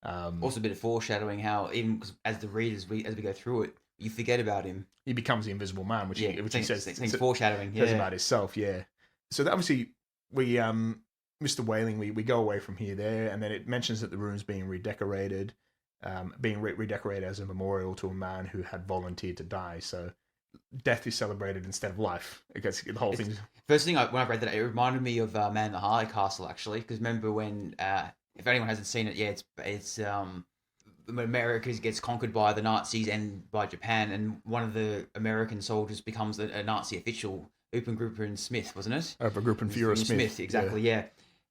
Also, a bit of foreshadowing how even as the readers, as we go through it, you forget about him. He becomes the Invisible Man, which he says it's foreshadowing. Says about himself. Yeah. So obviously we Mr. Whaling, we go away from there, and then it mentions that the room's being redecorated, redecorated as a memorial to a man who had volunteered to die. So death is celebrated instead of life. I guess the whole thing. First thing when I read that, it reminded me of Man in the High Castle, actually, because remember when, if anyone hasn't seen it, it's when America gets conquered by the Nazis and by Japan, and one of the American soldiers becomes a Nazi official, Uppengruppen Smith, wasn't it? Uppengruppen Führer Smith. Exactly, yeah.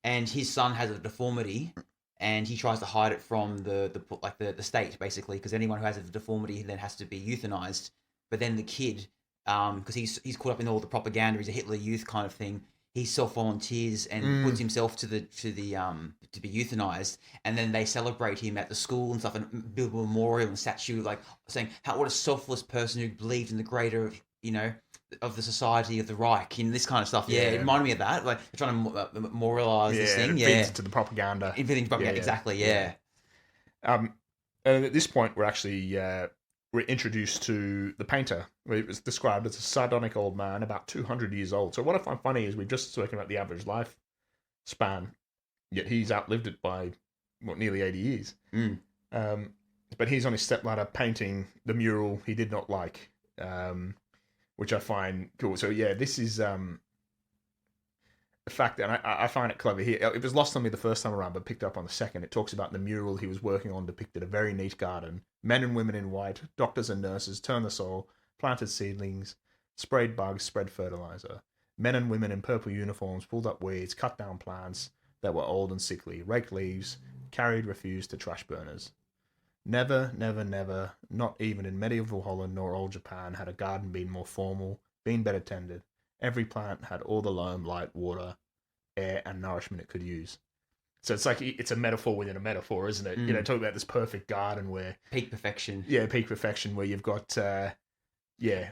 And his son has a deformity, and he tries to hide it from the state, basically, because anyone who has a deformity then has to be euthanized. But then the kid, because he's caught up in all the propaganda, he's a Hitler Youth kind of thing. He self-volunteers and puts himself to be euthanized, and then they celebrate him at the school and stuff, and build a memorial and statue, like saying what a selfless person who believed in the greater, of the society of the Reich, this kind of stuff. Yeah, it reminded me of that. Like they're trying to memorialize this thing. Yeah, into the propaganda. Exactly. Yeah. And at this point, we're actually we're introduced to the painter. It was described as a sardonic old man, about 200 years old. So what I find funny is we've just spoken about the average lifespan, yet he's outlived it by nearly 80 years. But he's on his stepladder painting the mural he did not like. Which I find cool. So yeah, this is the fact that I find it clever here. It was lost on me the first time around, but picked up on the second. It talks about the mural he was working on depicted a very neat garden. Men and women in white, doctors and nurses turned the soil, planted seedlings, sprayed bugs, spread fertilizer. Men and women in purple uniforms pulled up weeds, cut down plants that were old and sickly, raked leaves, carried refuse to trash burners. Never, never, never, not even in medieval Holland nor old Japan, had a garden been more formal, been better tended. Every plant had all the loam, light, water, air, and nourishment it could use. So it's like it's a metaphor within a metaphor, isn't it? Talk about this perfect garden where peak perfection. Yeah, peak perfection where you've got I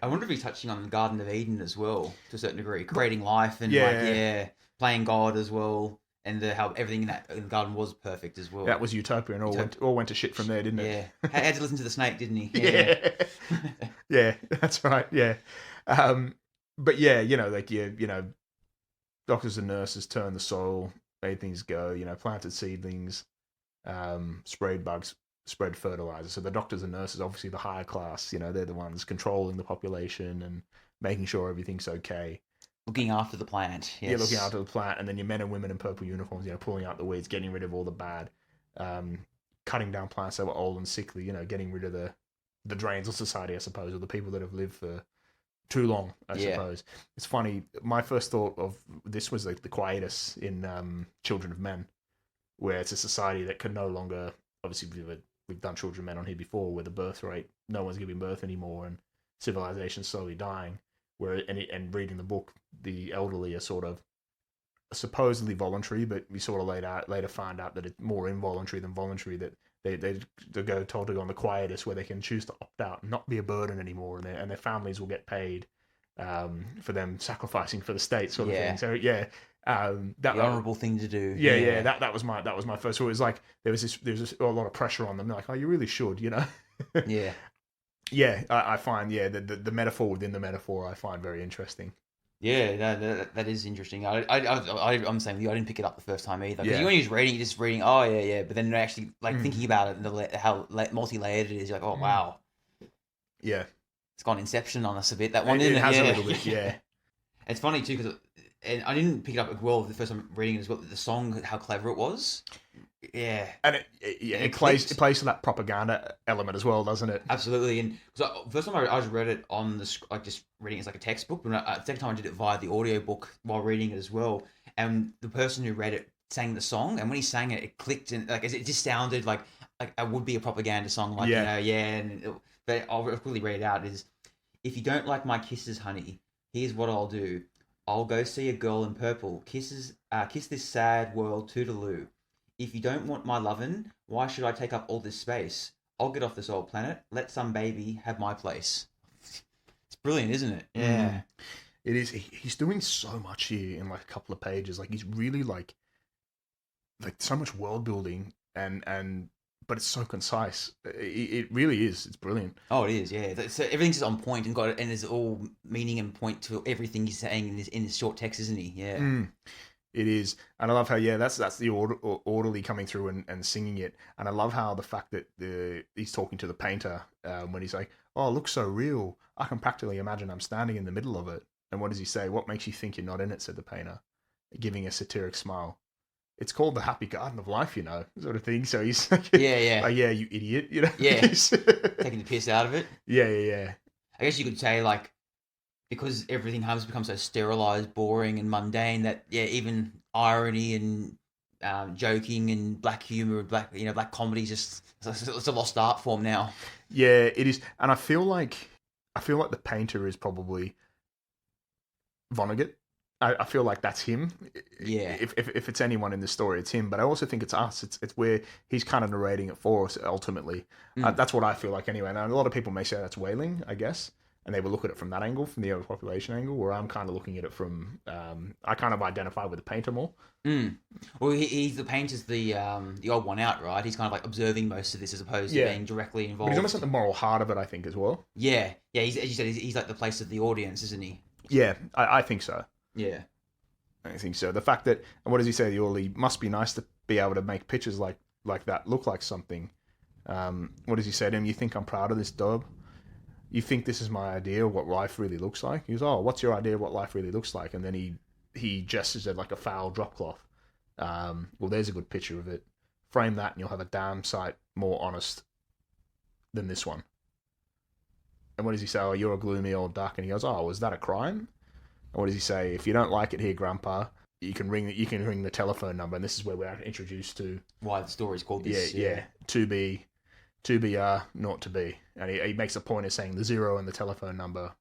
wonder if he's touching on the Garden of Eden as well, to a certain degree, creating life and playing God as well. And how everything in the garden was perfect as well. That was Utopia, and all went to shit from there, didn't it? Yeah, had to listen to the snake, didn't he? Yeah, yeah, that's right. Yeah, but yeah, doctors and nurses turned the soil, made things go. Planted seedlings, sprayed bugs, spread fertilizer. So the doctors and nurses, obviously the higher class, they're the ones controlling the population and making sure everything's okay. Looking after the plant. Yes. Yeah, looking after the plant. And then your men and women in purple uniforms, pulling out the weeds, getting rid of all the bad, cutting down plants that were old and sickly, getting rid of the drains of society, I suppose, or the people that have lived for too long, I suppose. It's funny. My first thought of this was like the quotas in Children of Men, where it's a society that can no longer, obviously we've done Children of Men on here before, where the birth rate, no one's giving birth anymore and civilization's slowly dying. Where and reading the book, the elderly are sort of supposedly voluntary, but we sort of later find out that it's more involuntary than voluntary. That they go told to go on the quietus, where they can choose to opt out and not be a burden anymore, and their families will get paid for them sacrificing for the state, sort of thing. So the honourable thing to do. That was my first. So it was like there was a lot of pressure on them. They're like, oh, you really should, Yeah. Yeah, I find the metaphor within the metaphor I find very interesting. Yeah, that is interesting. I'm saying I didn't pick it up the first time either. Because when you're just reading, oh yeah, but then actually thinking about it and how multi-layered it is, you're like, oh wow. Yeah, it's gone Inception on us a bit. That one, it didn't it? has a little bit. Yeah, it's funny too because I didn't pick it up well the first time reading it as well. The song, how clever it was. yeah. And it plays to that propaganda element as well, doesn't it? Absolutely. And so first time I just read it on like just reading it as like a textbook, but second time I did it via the audiobook while reading it as well. And the person who read it sang the song, and when he sang it, it clicked, and like it just sounded like it would be a propaganda song, like but I'll quickly read it out. Is if you don't like my kisses, honey, here's what I'll do. I'll go see a girl in purple. Kiss this sad world toodaloo. If you don't want my lovin', why should I take up all this space? I'll get off this old planet. Let some baby have my place. It's brilliant, isn't it? Yeah. It is. He's doing so much here in like a couple of pages. Like he's really like so much world building but it's so concise. It really is. It's brilliant. Oh, it is. Yeah. So everything's just on point and there's all meaning and point to everything he's saying in this short text, isn't he? Yeah. It is, and I love how that's the orderly coming through and singing it, and I love how the fact that he's talking to the painter when he's like, "Oh, it looks so real. I can practically imagine I'm standing in the middle of it." And what does he say? "What makes you think you're not in it?" said the painter, giving a satiric smile. It's called the happy garden of life, sort of thing. So he's like, yeah, you idiot, yeah, taking the piss out of it. Yeah. I guess you could say like, because everything has become so sterilized, boring, and mundane that even irony and joking and black humor, black comedy it's a lost art form now. Yeah, it is, and I feel like the painter is probably Vonnegut. I feel like that's him. Yeah. If it's anyone in the story, it's him. But I also think it's us. It's where he's kind of narrating it for us ultimately. That's what I feel like anyway. Now a lot of people may say that's whaling, I guess. And they will look at it from that angle, from the overpopulation angle, where I'm kind of looking at it from, I kind of identify with the painter more. Well, the painter's the odd one out, right? He's kind of like observing most of this as opposed to being directly involved. But he's almost at the moral heart of it, I think, as well. Yeah. He's, as you said, he's like the place of the audience, isn't he? Yeah, I think so. Yeah. I think so. The fact that, and what does he say? The orderly must be nice to be able to make pictures like that look like something. What does he say to him? You think I'm proud of this dub? You think this is my idea of what life really looks like? He goes, oh, what's your idea of what life really looks like? And then he gestures at like a foul drop cloth. Well, there's a good picture of it. Frame that and you'll have a damn sight more honest than this one. And what does he say? Oh, you're a gloomy old duck. And he goes, oh, was that a crime? And what does he say? If you don't like it here, Grandpa, you can ring the telephone number. And this is where we're introduced to why the story's called this. Yeah. 2BR02B. And he makes a point of saying the 0 and the telephone number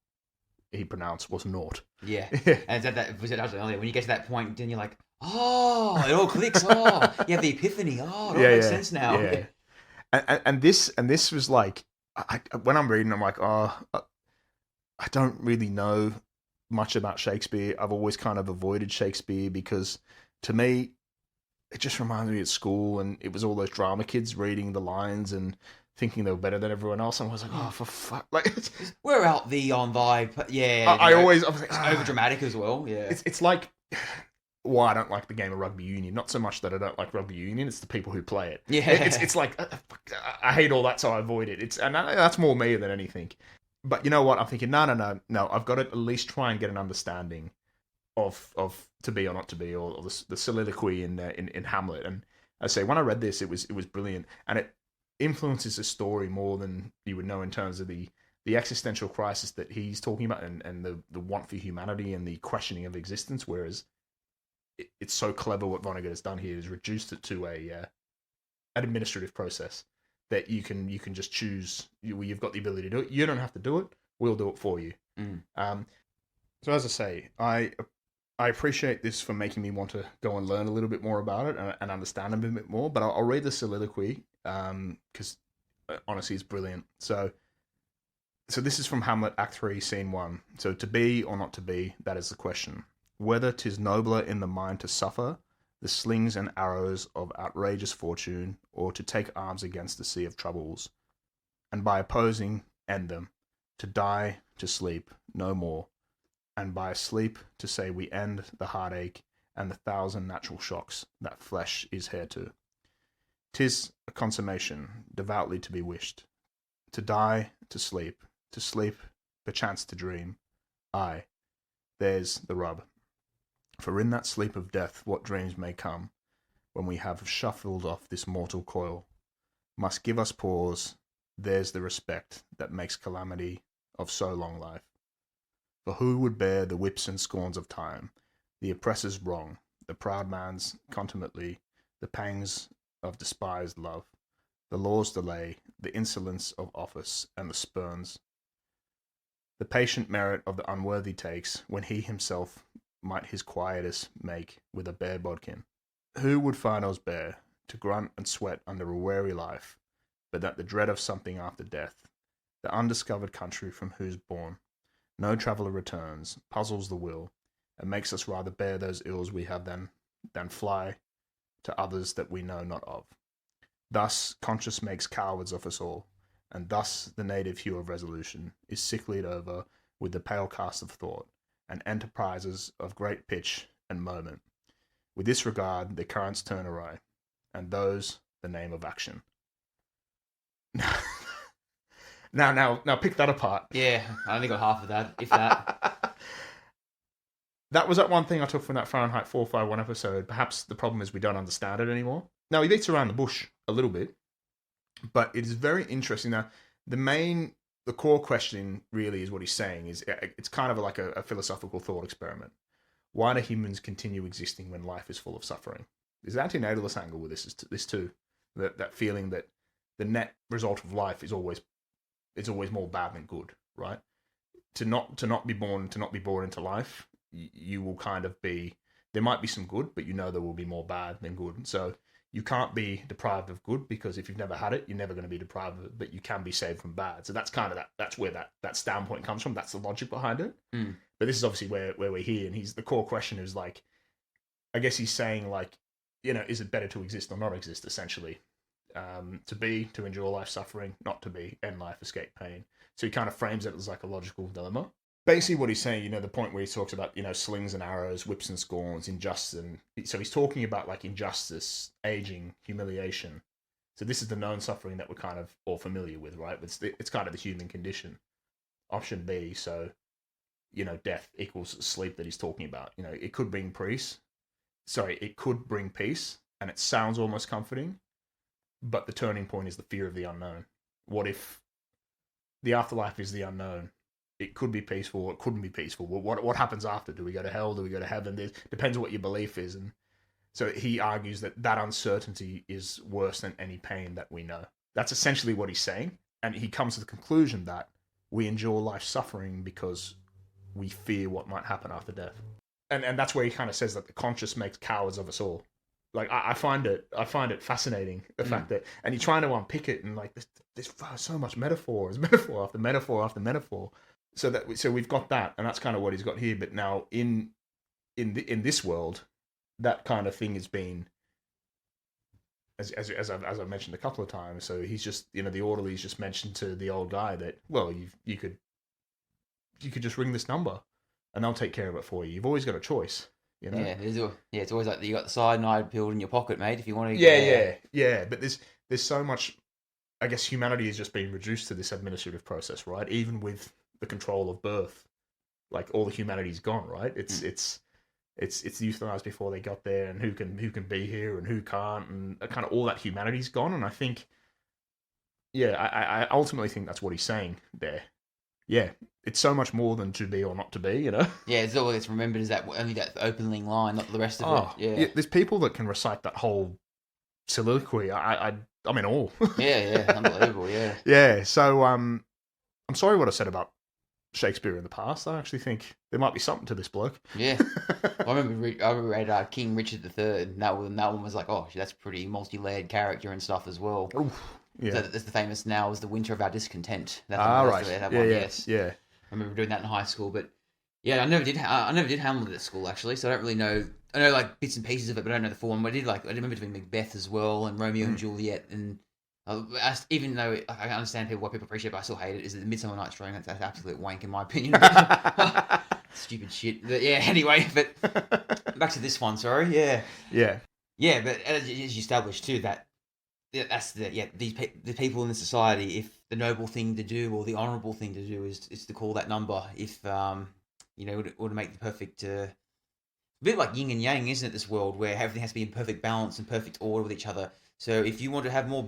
he pronounced was naught. Yeah. And that was it earlier. When you get to that point, then you're like, oh, it all clicks. Oh, you have the epiphany. Oh, it all makes sense now. Yeah. And this was like, when I'm reading, I'm like, oh, I don't really know much about Shakespeare. I've always kind of avoided Shakespeare because to me, it just reminds me of school, and it was all those drama kids reading the lines and thinking they were better than everyone else. And I was like, oh, for fuck! Like, we're out the on vibe. Yeah, I was like, it's over dramatic as well. Yeah, it's like why I don't like the game of rugby union. Not so much that I don't like rugby union; it's the people who play it. Yeah, it's like I hate all that, so I avoid it. And that's more me than anything. But you know what? I'm thinking, no. I've got to at least try and get an understanding of to be or not to be, or the soliloquy in Hamlet. And I say, when I read this, it was brilliant, and it influences the story more than you would know in terms of the existential crisis that he's talking about, and the want for humanity and the questioning of existence. Whereas it's so clever what Vonnegut has done here is reduced it to an administrative process that you can just choose. You've got the ability to do it. You don't have to do it. We'll do it for you. So as I say, I appreciate this for making me want to go and learn a little bit more about it and understand a bit more. But I'll read the soliloquy because honestly, it's brilliant. So this is from Hamlet, Act 3, Scene 1. So to be or not to be, that is the question. Whether 'tis nobler in the mind to suffer the slings and arrows of outrageous fortune, or to take arms against the sea of troubles, and by opposing end them, to die, to sleep, no more, and by sleep to say we end the heartache and the thousand natural shocks that flesh is heir to. 'Tis a consummation devoutly to be wished, to die, to sleep, perchance to dream. Aye, there's the rub. For in that sleep of death what dreams may come, when we have shuffled off this mortal coil, must give us pause. There's the respect that makes calamity of so long life. For who would bear the whips and scorns of time, the oppressor's wrong, the proud man's contumately, the pangs of despised love, the law's delay, the insolence of office, and the spurns, the patient merit of the unworthy takes, when he himself might his quietus make with a bare bodkin? Who would finals bear, to grunt and sweat under a weary life, but that the dread of something after death, the undiscovered country from whose bourne no traveller returns, puzzles the will, and makes us rather bear those ills we have than fly to others that we know not of. Thus conscience makes cowards of us all, and thus the native hue of resolution is sicklied over with the pale cast of thought, and enterprises of great pitch and moment. With this regard the currents turn awry, and those the name of action. Now pick that apart. Yeah, I only got half of that, if that. That was that one thing I took from that Fahrenheit 451 episode. Perhaps the problem is we don't understand it anymore. Now, he beats around the bush a little bit, but it is very interesting. Now, the core question really is what he's saying. It's kind of like a philosophical thought experiment. Why do humans continue existing when life is full of suffering? There's an antinatalist angle with this too. That feeling that the net result of life is always more bad than good, right? To not be born into life, you will kind of be. There might be some good, but you know there will be more bad than good. So you can't be deprived of good, because if you've never had it, you're never going to be deprived of it. But you can be saved from bad. So that's kind of that's where that standpoint comes from. That's the logic behind it. Mm. But this is obviously where we're here, and the core question is like, I guess he's saying like, is it better to exist or not exist? Essentially, to endure life suffering, not to be, end life, escape pain. So he kind of frames it as like a logical dilemma. Basically what he's saying, the point where he talks about, slings and arrows, whips and scorns, injustice. And so he's talking about like injustice, aging, humiliation. So this is the known suffering that we're kind of all familiar with, right? It's kind of the human condition. Option B, so, death equals sleep that he's talking about. It could bring peace. It could bring peace, and it sounds almost comforting, but the turning point is the fear of the unknown. What if the afterlife is the unknown? It could be peaceful, or it couldn't be peaceful. What happens after? Do we go to hell? Do we go to heaven? It depends on what your belief is. And so he argues that uncertainty is worse than any pain that we know. That's essentially what he's saying. And he comes to the conclusion that we endure life suffering because we fear what might happen after death. And that's where he kind of says that the conscience makes cowards of us all. Like, I find it fascinating, the fact that, and you're trying to unpick it, and like there's so much metaphor. There's metaphor after metaphor after metaphor. So we've got that, and that's kind of what he's got here. But now in this world, that kind of thing has been, as I've mentioned a couple of times. So he's just, the orderly's just mentioned to the old guy that, well, you could just ring this number, and they'll take care of it for you. You've always got a choice. Yeah, it's always like you got the cyanide pill in your pocket, mate. If you want to. Yeah. But there's so much. I guess humanity has just been reduced to this administrative process, right? Even with the control of birth, like all the humanity's gone, right? It's euthanized before they got there, and who can be here and who can't, and kind of all that humanity's gone. And I think, I ultimately think that's what he's saying there. Yeah, it's so much more than to be or not to be, Yeah, it's all it's remembered is that only that opening line, not the rest of it. Yeah, there's people that can recite that whole soliloquy. I'm in awe. yeah, unbelievable. Yeah. Yeah. So I'm sorry what I said about Shakespeare in the past. I actually think there might be something to this bloke. Yeah, I read King Richard III, and that one was like, oh, that's pretty multi-layered character and stuff as well. Oof. Yeah. So that's the famous now is the Winter of Our Discontent. That's right. Yes. Yeah. I remember doing that in high school, but yeah, I never did Hamlet at school actually, so I don't really know. I know like bits and pieces of it, but I don't know the full one. But I remember doing Macbeth as well, and Romeo and Juliet, and even though I understand why people appreciate it, but I still hate it. Is that the Midsummer Night's Dream? That's absolute wank in my opinion. Stupid shit. But yeah. Anyway, but back to this one. Sorry. Yeah. But as you established too, that's the people in the society. If the noble thing to do or the honourable thing to do is to call that number, if or to make the perfect bit like yin and yang, isn't it? This world where everything has to be in perfect balance and perfect order with each other. So if you want to have more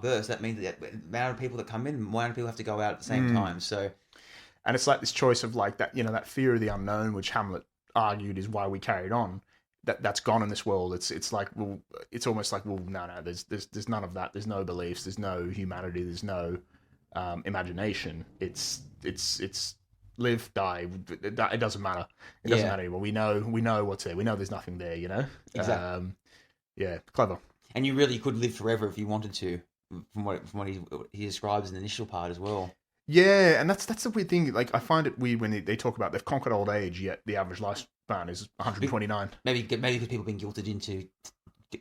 births, that means that the amount of people that come in, more people have to go out at the same time. So, and it's like this choice of like that, that fear of the unknown, which Hamlet argued is why we carried on. That's gone in this world. It's like, well, it's almost like, well, no, there's none of that. There's no beliefs. There's no humanity. There's no imagination. It's live, die. It doesn't matter. It doesn't matter anymore. We know what's there. We know there's nothing there. Exactly. Yeah, clever. And you really could live forever if you wanted to, from what he describes in the initial part as well. Yeah, and that's the weird thing. Like, I find it weird when they talk about they've conquered old age, yet the average lifespan is 129. Maybe because people have been guilted into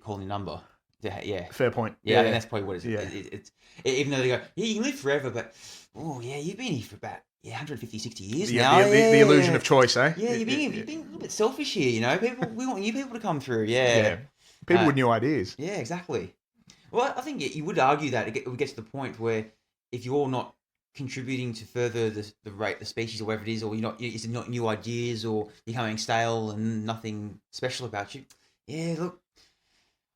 calling a number. Yeah. Fair point. Yeah, I mean, that's probably what it is. Yeah. It's even though they go, yeah, you can live forever, but you've been here for about 150, 60 years now. The illusion of choice, eh? Yeah, you're being a little bit selfish here. People, we want new people to come through. Yeah. People with new ideas. Yeah, exactly. Well, I think you would argue that we get to the point where if you're not contributing to further the species or whatever it is, or it's not new ideas, or you're becoming stale and nothing special about you. Yeah, look,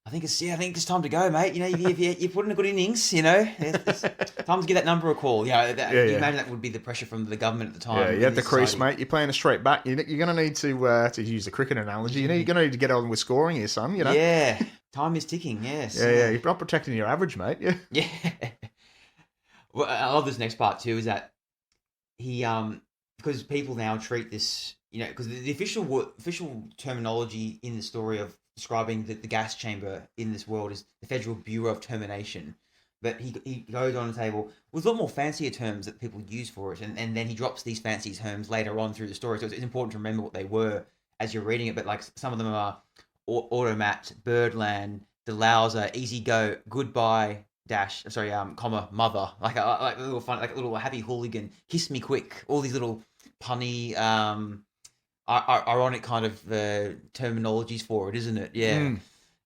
I think it's time to go, mate. You put in a good innings. It's time to give that number a call. You imagine that would be the pressure from the government at the time. Yeah, you have the crease, mate. You're playing a straight back. You're going to need to use the cricket analogy. You're going to need to get on with scoring here, son. Yeah, time is ticking. Yes. Yeah. You're not protecting your average, mate. Yeah. Yeah. Well, I love this next part too. Is that he because people now treat this, because the official terminology in the story of describing the gas chamber in this world is the Federal Bureau of Termination. But he goes on the table with a lot more fancier terms that people use for it, and then he drops these fancy terms later on through the story. So it's important to remember what they were as you're reading it. But like some of them are automat, birdland, delouser, easy go, goodbye, comma, mother, like a little fun, like a little happy hooligan, kiss me quick, all these little punny, ironic kind of terminologies for it, isn't it? Yeah.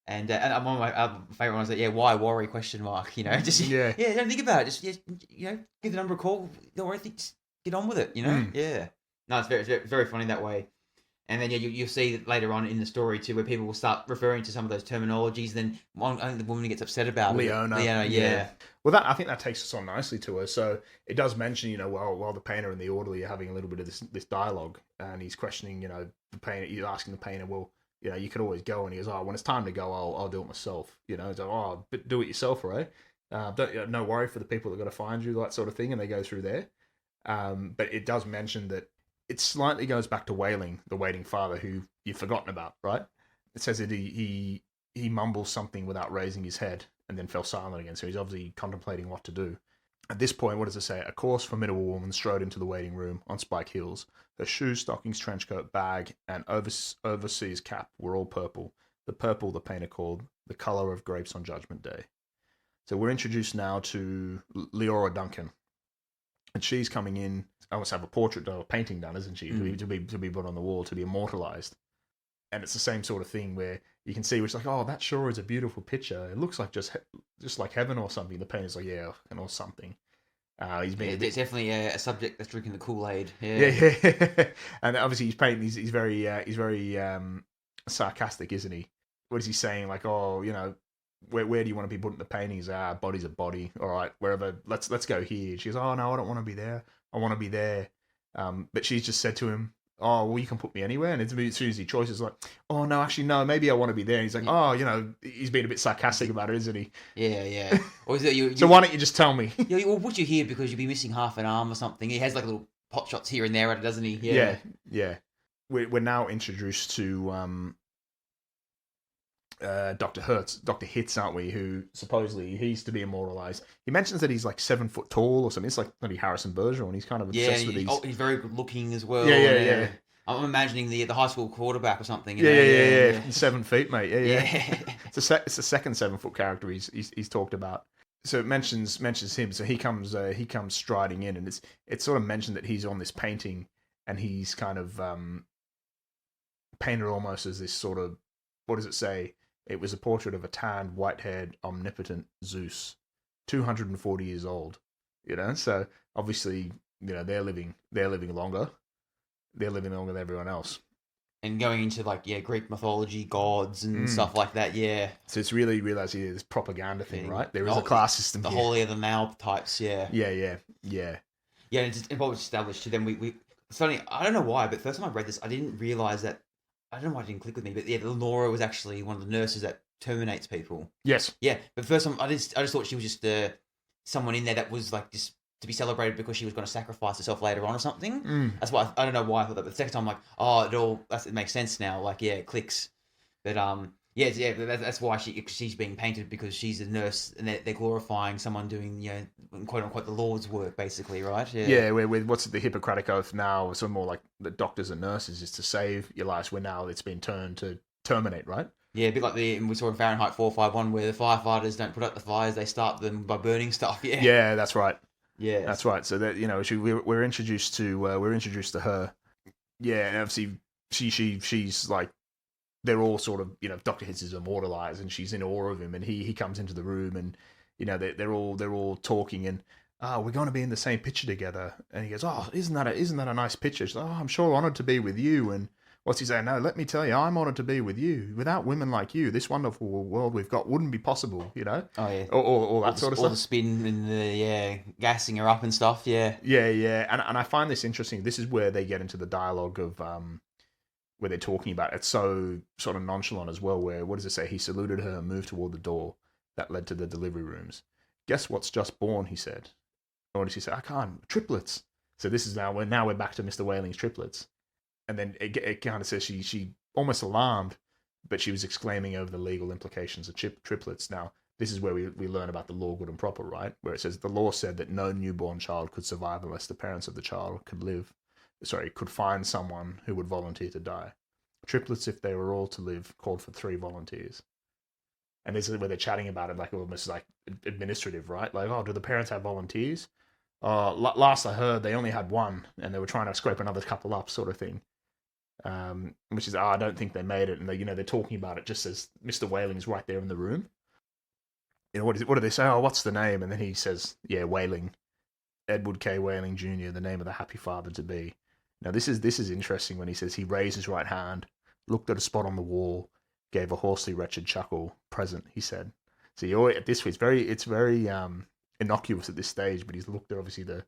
And one of my favorite ones that why worry ? Don't think about it. Just give the number a call. Don't worry, just get on with it. Yeah. No, it's very, very funny that way. And then you'll see later on in the story too, where people will start referring to some of those terminologies. Then I think the woman gets upset about Leona, yeah. Well, I think that takes us on nicely to her. So it does mention, while the painter and the orderly are having a little bit of this dialogue, and he's questioning, the painter. He's asking the painter, well, you could always go, and he goes, oh, when it's time to go, I'll do it myself. He's like, oh, but do it yourself, right? No worry for the people that got to find you, that sort of thing, and they go through there. But it does mention that. It slightly goes back to Wailing, the waiting father, who you've forgotten about, right? It says that he mumbles something without raising his head and then fell silent again, so he's obviously contemplating what to do. At this point, what does it say? A coarse, formidable woman strode into the waiting room on spike heels. Her shoes, stockings, trenchcoat, bag, and overseas cap were all purple. The purple the painter called the colour of grapes on Judgment Day. So we're introduced now to Leora Duncan. And she's coming in, almost have a portrait or a painting done, isn't she? To be put on the wall, to be immortalized. And it's the same sort of thing where you can see, which is like, oh, that sure is a beautiful picture. It looks like just like heaven or something. The painter's like, yeah, or something. He's been it's definitely a subject that's drinking the Kool-Aid. Yeah. And obviously he's painting. He's very sarcastic, isn't he? What is he saying? Like, oh, where do you want to be putting the paintings? Body's a body. All right, wherever. Let's go here. She goes, oh no, I don't want to be there. I want to be there. But she's just said to him, oh, well, you can put me anywhere. And as soon as he choices, like, oh no, actually no, maybe I want to be there. And he's like, oh, he's being a bit sarcastic about it, isn't he? Yeah. Or is it so why don't you just tell me? We'll put you here because you'll be missing half an arm or something. He has like little pot shots here and there at it, doesn't he? Yeah. We're now introduced to Dr. Hitz, aren't we? Who supposedly he's to be immortalized. He mentions that he's like 7 foot tall or something. It's like bloody Harrison Bergeron. He's kind of obsessed with these. He's very good looking as well. Yeah. I'm imagining the high school quarterback or something. Yeah. 7 feet, mate. Yeah. It's the second 7 foot character he's talked about. So it mentions him. So he comes striding in, and it's sort of mentioned that he's on this painting, and he's kind of painted almost as this sort of, what does it say? It was a portrait of a tanned, white-haired, omnipotent Zeus, 240 years old. So obviously, they're living longer. They're living longer than everyone else. and going into like Greek mythology, gods and stuff like that. Yeah, So it's really realizing this propaganda thing, right? There is Oh, a class system the here. holier than thou types. Yeah, Yeah. yeah. And it's involved established to them. We it's funny. I don't know why, but first time I read this, I didn't realize that. I don't know why it didn't click with me, but yeah, Laura was actually one of the nurses that terminates people. Yes. Yeah, but first time I just thought she was just someone in there that was like just to be celebrated because she was going to sacrifice herself later on or something. That's why I don't know why I thought that. But the second time, I'm like, oh, it makes sense now. Like, yeah, it clicks. But that's why she's being painted because she's a nurse and they're glorifying someone doing quote unquote the Lord's work basically, right? Yeah, with what's the Hippocratic Oath now? It's more like the doctors and nurses is to save your lives. Where now it's been turned to terminate, right? Yeah, a bit like we saw in Fahrenheit 451 where the firefighters don't put out the fires, they start them by burning stuff. Yeah, Yeah, that's right. Yeah, that's right. So that we're introduced to her. Yeah, and obviously she's like they're all sort of Dr. Hitz is immortalized and she's in awe of him and he comes into the room and they're all talking and we're going to be in the same picture together and he goes, oh, isn't that a nice picture? She's like, oh, I'm sure honored to be with you. And what's he saying? No, let me tell you, I'm honored to be with you. Without women like you, this wonderful world we've got wouldn't be possible, Oh yeah, all that sort of stuff. All the spin and the gassing her up and stuff. Yeah, and I find this interesting. This is where they get into the dialogue of where they're talking about it. It's so sort of nonchalant as well, where, what does it say? He saluted her and moved toward the door that led to the delivery rooms. Guess what's just born, he said. Or what does he say? I can't. Triplets. So this is now we're back to Mr. Whaling's triplets. And then it kind of says she almost alarmed, but she was exclaiming over the legal implications of triplets. Now, this is where we learn about the law good and proper, right? Where it says the law said that no newborn child could survive unless the parents of the child could find someone who would volunteer to die. Triplets, if they were all to live, called for 3 volunteers. And this is where they're chatting about it like almost like administrative, right? Like, oh, do the parents have volunteers? Last I heard, they only had 1, and they were trying to scrape another couple up, sort of thing. Which is, I don't think they made it. And they're talking about it just as Mr. Whaling's right there in the room. What do they say? Oh, what's the name? And then he says, yeah, Whaling. Edward K. Whaling Jr., the name of the happy father to be. Now, this is interesting when he says he raised his right hand, looked at a spot on the wall, gave a hoarsely wretched chuckle. Present, he said. So at this point, it's very innocuous at this stage, but he's looked at obviously the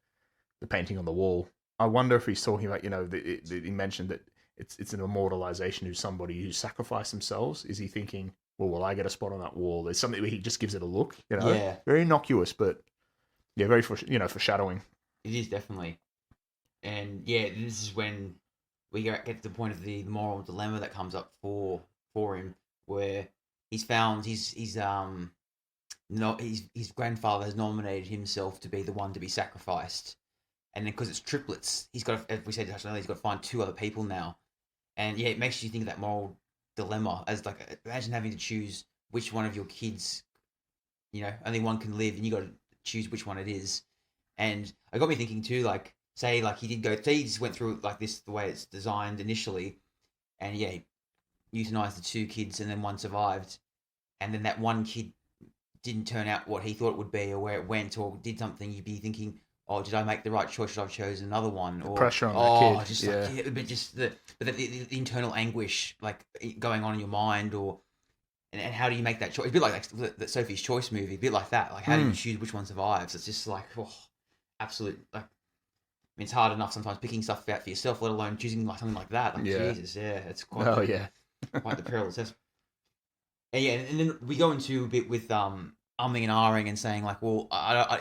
painting on the wall. I wonder if he's talking about, he mentioned that it's an immortalization of somebody who sacrificed themselves. Is he thinking, well, will I get a spot on that wall? There's something where he just gives it a look, Yeah. Very innocuous, but yeah, very foreshadowing. It is definitely. And yeah, this is when we get to the point of the moral dilemma that comes up for him, where he's found his grandfather has nominated himself to be the one to be sacrificed, and then because it's triplets, he's got to, as we said earlier, he's got to find 2 other people now, and yeah, it makes you think of that moral dilemma as like, imagine having to choose which one of your kids, only one can live, and you got to choose which one it is, and it got me thinking too, like. Say he just went through like this the way it's designed initially, and yeah, he euthanized the 2 kids and then 1 survived, and then that 1 kid didn't turn out what he thought it would be or where it went or did something. You'd be thinking, oh, did I make the right choice? Should I have chosen another one? Or pressure on that kid. Just but just the internal anguish like going on in your mind, and how do you make that choice? It's a bit like the Sophie's Choice movie, a bit like that. Like how do you choose which one survives? It's just like absolute like. I mean, it's hard enough sometimes picking stuff out for yourself, let alone choosing like something like that. Like Jesus, yeah, it's quite. Quite the perilous test. And yeah, and then we go into a bit with umming and ahhing and saying like, well, I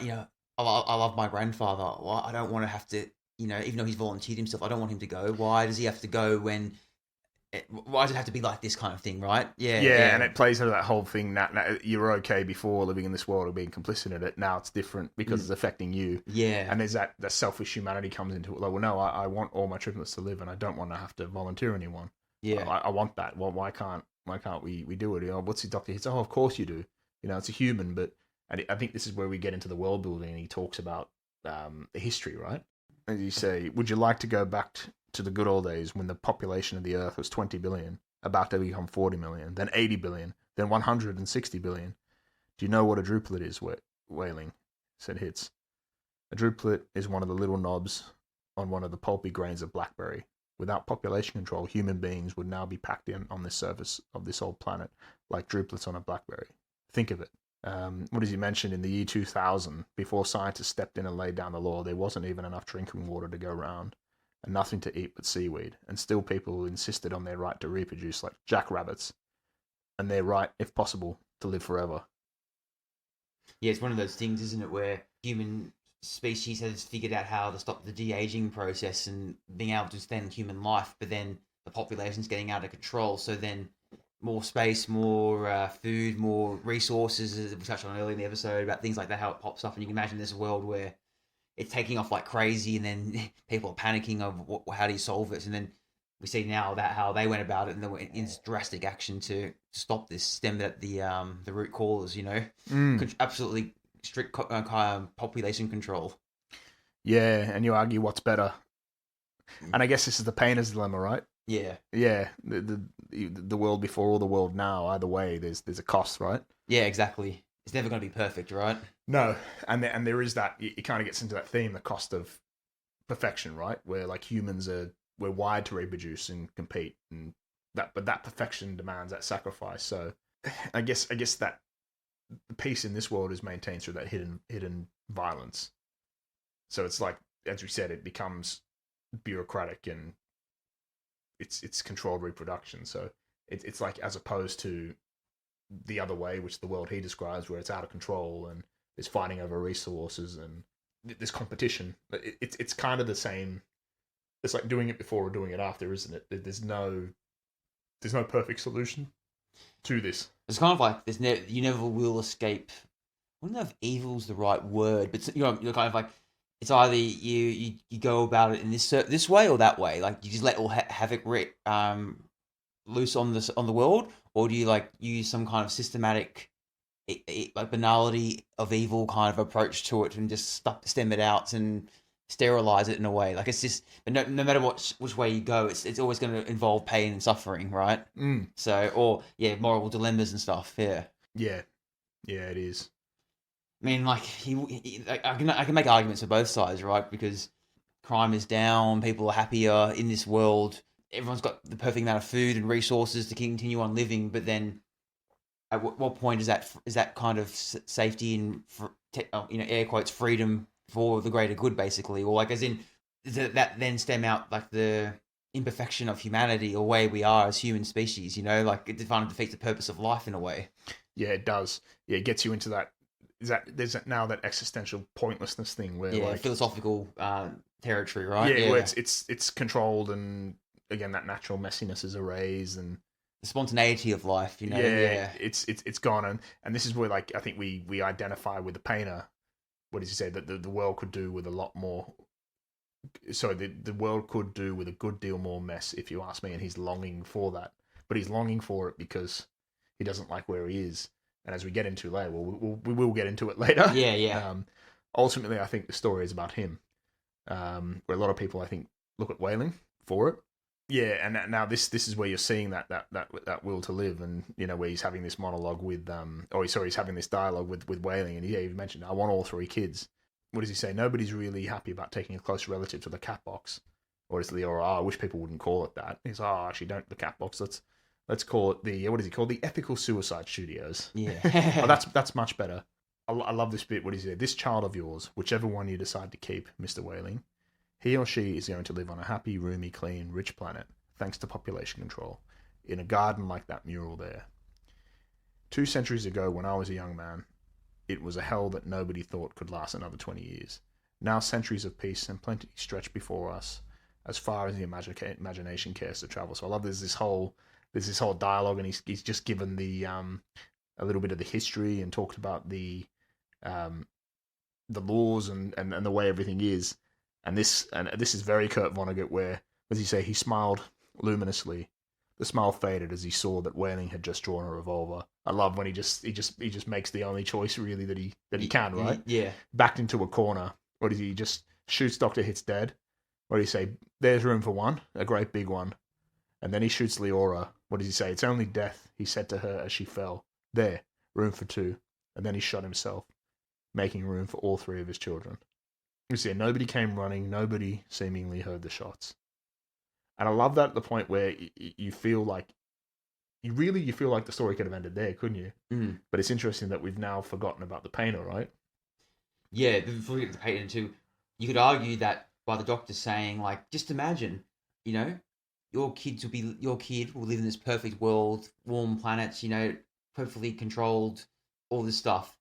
love my grandfather. Well, I don't want to have to, even though he's volunteered himself, I don't want him to go. Why does he have to go when? Why does it have to be like this kind of thing, right? Yeah. And it plays into that whole thing that you're okay before living in this world or being complicit in it. Now it's different because it's affecting you. Yeah. And there's that selfish humanity comes into it. Like, well, no, I want all my triplets to live, and I don't want to have to volunteer anyone. Yeah. I want that. Well, why can't we do it? What's the doctor? He says, oh, of course you do. It's a human, but I think this is where we get into the world building, and he talks about the history, right? And you say, would you like to go back to the good old days when the population of the Earth was 20 billion, about to become 40 million, then 80 billion, then 160 billion? Do you know what a druplet is, Whaling? Said Hitz. A druplet is one of the little knobs on one of the pulpy grains of blackberry. Without population control, human beings would now be packed in on the surface of this old planet like droplets on a blackberry. Think of it. What does he mention in the year 2000? Before scientists stepped in and laid down the law, there wasn't even enough drinking water to go around, and nothing to eat but seaweed. And still people insisted on their right to reproduce like jackrabbits, and their right, if possible, to live forever. Yeah, it's one of those things, isn't it, where human species has figured out how to stop the de-aging process and being able to extend human life, but then the population's getting out of control, so then more space, more food, more resources, as we touched on earlier in the episode about things like that, how it pops up, and you can imagine this world where it's taking off like crazy, and then people are panicking of how do you solve it, and then we see now that how they went about it, and they went in drastic action to stop this, stem at the root cause, absolutely strict population control. Yeah, and you argue what's better, and I guess this is the painter's dilemma, right? Yeah, the world before or the world now. Either way, there's a cost, right? yeah, exactly. It's never going to be perfect, right? No, and there is that. It kind of gets into that theme, the cost of perfection, right? Where like we're wired to reproduce and compete, but that perfection demands that sacrifice. So, I guess that the peace in this world is maintained through that hidden violence. So it's like, as we said, it becomes bureaucratic and it's controlled reproduction. So it's like, as opposed to the other way, which the world he describes, where it's out of control and there's fighting over resources and there's competition. It's kind of the same. It's like doing it before or doing it after, isn't it? There's no perfect solution to this. It's kind of like you never will escape. I don't know if evil's the right word, but you're kind of like, it's either you go about it in this way or that way. Like you just let all havoc loose on the world, or do you like use some kind of systematic like banality of evil kind of approach to it and just stem it out and sterilize it in a way? Like it's just, but no matter which way you go, it's always going to involve pain and suffering, right? So, or moral dilemmas and stuff. Yeah, it is. I mean, like I can make arguments for both sides, right? Because crime is down, people are happier in this world, everyone's got the perfect amount of food and resources to continue on living. But then, at what point is that kind of safety and air quotes freedom for the greater good, basically, or like as in that then stem out like the imperfection of humanity or way we are as human species? Like it kind of defeats the purpose of life in a way. Yeah, it does. Yeah, it gets you into that. There's now that existential pointlessness thing where like philosophical territory, right? Yeah, where it's controlled, and again that natural messiness is erased and the spontaneity of life. It's gone, and this is where like I think we identify with the painter. What does he say? That the world could do with a lot more. So the world could do with a good deal more mess, if you ask me, and he's longing for that. But he's longing for it because he doesn't like where he is. And as we get into later, we will get into it later. Yeah. Ultimately, I think the story is about him, where a lot of people, I think, look at Wailing for it. Yeah, and now this is where you're seeing that will to live, and where he's having this monologue with he's having this dialogue with Wailing, and he mentioned, I want all three kids. What does he say? Nobody's really happy about taking a close relative to the cat box. Or is Leora, I wish people wouldn't call it that. He's actually don't the cat box. Let's call it the, what is he called? The Ethical Suicide Studios. Yeah. Oh, that's much better. I love this bit. What is it? This child of yours, whichever one you decide to keep, Mr. Wailing, he or she is going to live on a happy, roomy, clean, rich planet, thanks to population control, in a garden like that mural there. 2 centuries ago, when I was a young man, it was a hell that nobody thought could last another 20 years. Now centuries of peace and plenty stretch before us, as far as the imagination cares to travel. So I love there's this whole dialogue, and he's just given the a little bit of the history and talked about the laws and the way everything is. And this is very Kurt Vonnegut, where, as you say, he smiled luminously. The smile faded as he saw that Wailing had just drawn a revolver. I love when he just makes the only choice really that he can, right? Yeah. Backed into a corner. What does he just shoots Dr. Hit's dead? What do you say? There's room for one, a great big one. And then he shoots Leora. What does he say? It's only death, he said to her as she fell. There, room for 2. And then he shot himself, making room for all 3 of his children. You see, nobody came running, nobody seemingly heard the shots. And I love that at the point where you feel like you feel like the story could have ended there, couldn't you? Mm. But it's interesting that we've now forgotten about the painter, right? Yeah, before we get to Peyton too, you could argue that by the doctor saying, like, just imagine, you know, your kid will live in this perfect world, warm planets, you know, perfectly controlled, all this stuff,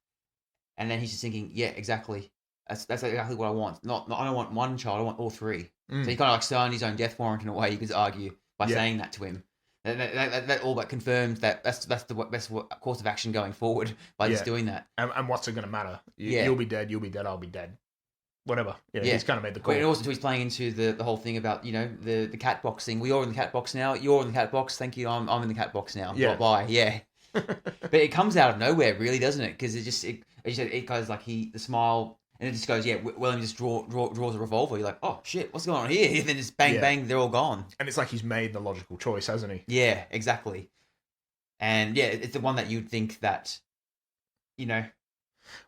and then he's just thinking, yeah, exactly, that's exactly what I want. Not I don't want one child, I want all three. So he kind of like signed his own death warrant in a way. You could argue by saying that to him. That all but confirms that that's the best course of action going forward by just doing that. And what's it going to matter? You'll be dead, I'll be dead. Whatever. He's kind of made the call. But also he's playing into the whole thing about, you know, the cat box thing. We're in the cat box now. You're in the cat box. Thank you. I'm in the cat box now. Yeah. Bye. Yeah. But it comes out of nowhere, really, doesn't it? Because it goes like the smile, and it just goes, yeah. William just draws a revolver. You're like, oh shit, what's going on here? And then just bang bang, they're all gone. And it's like he's made the logical choice, hasn't he? Yeah, exactly. And yeah, it's the one that you'd think that, you know.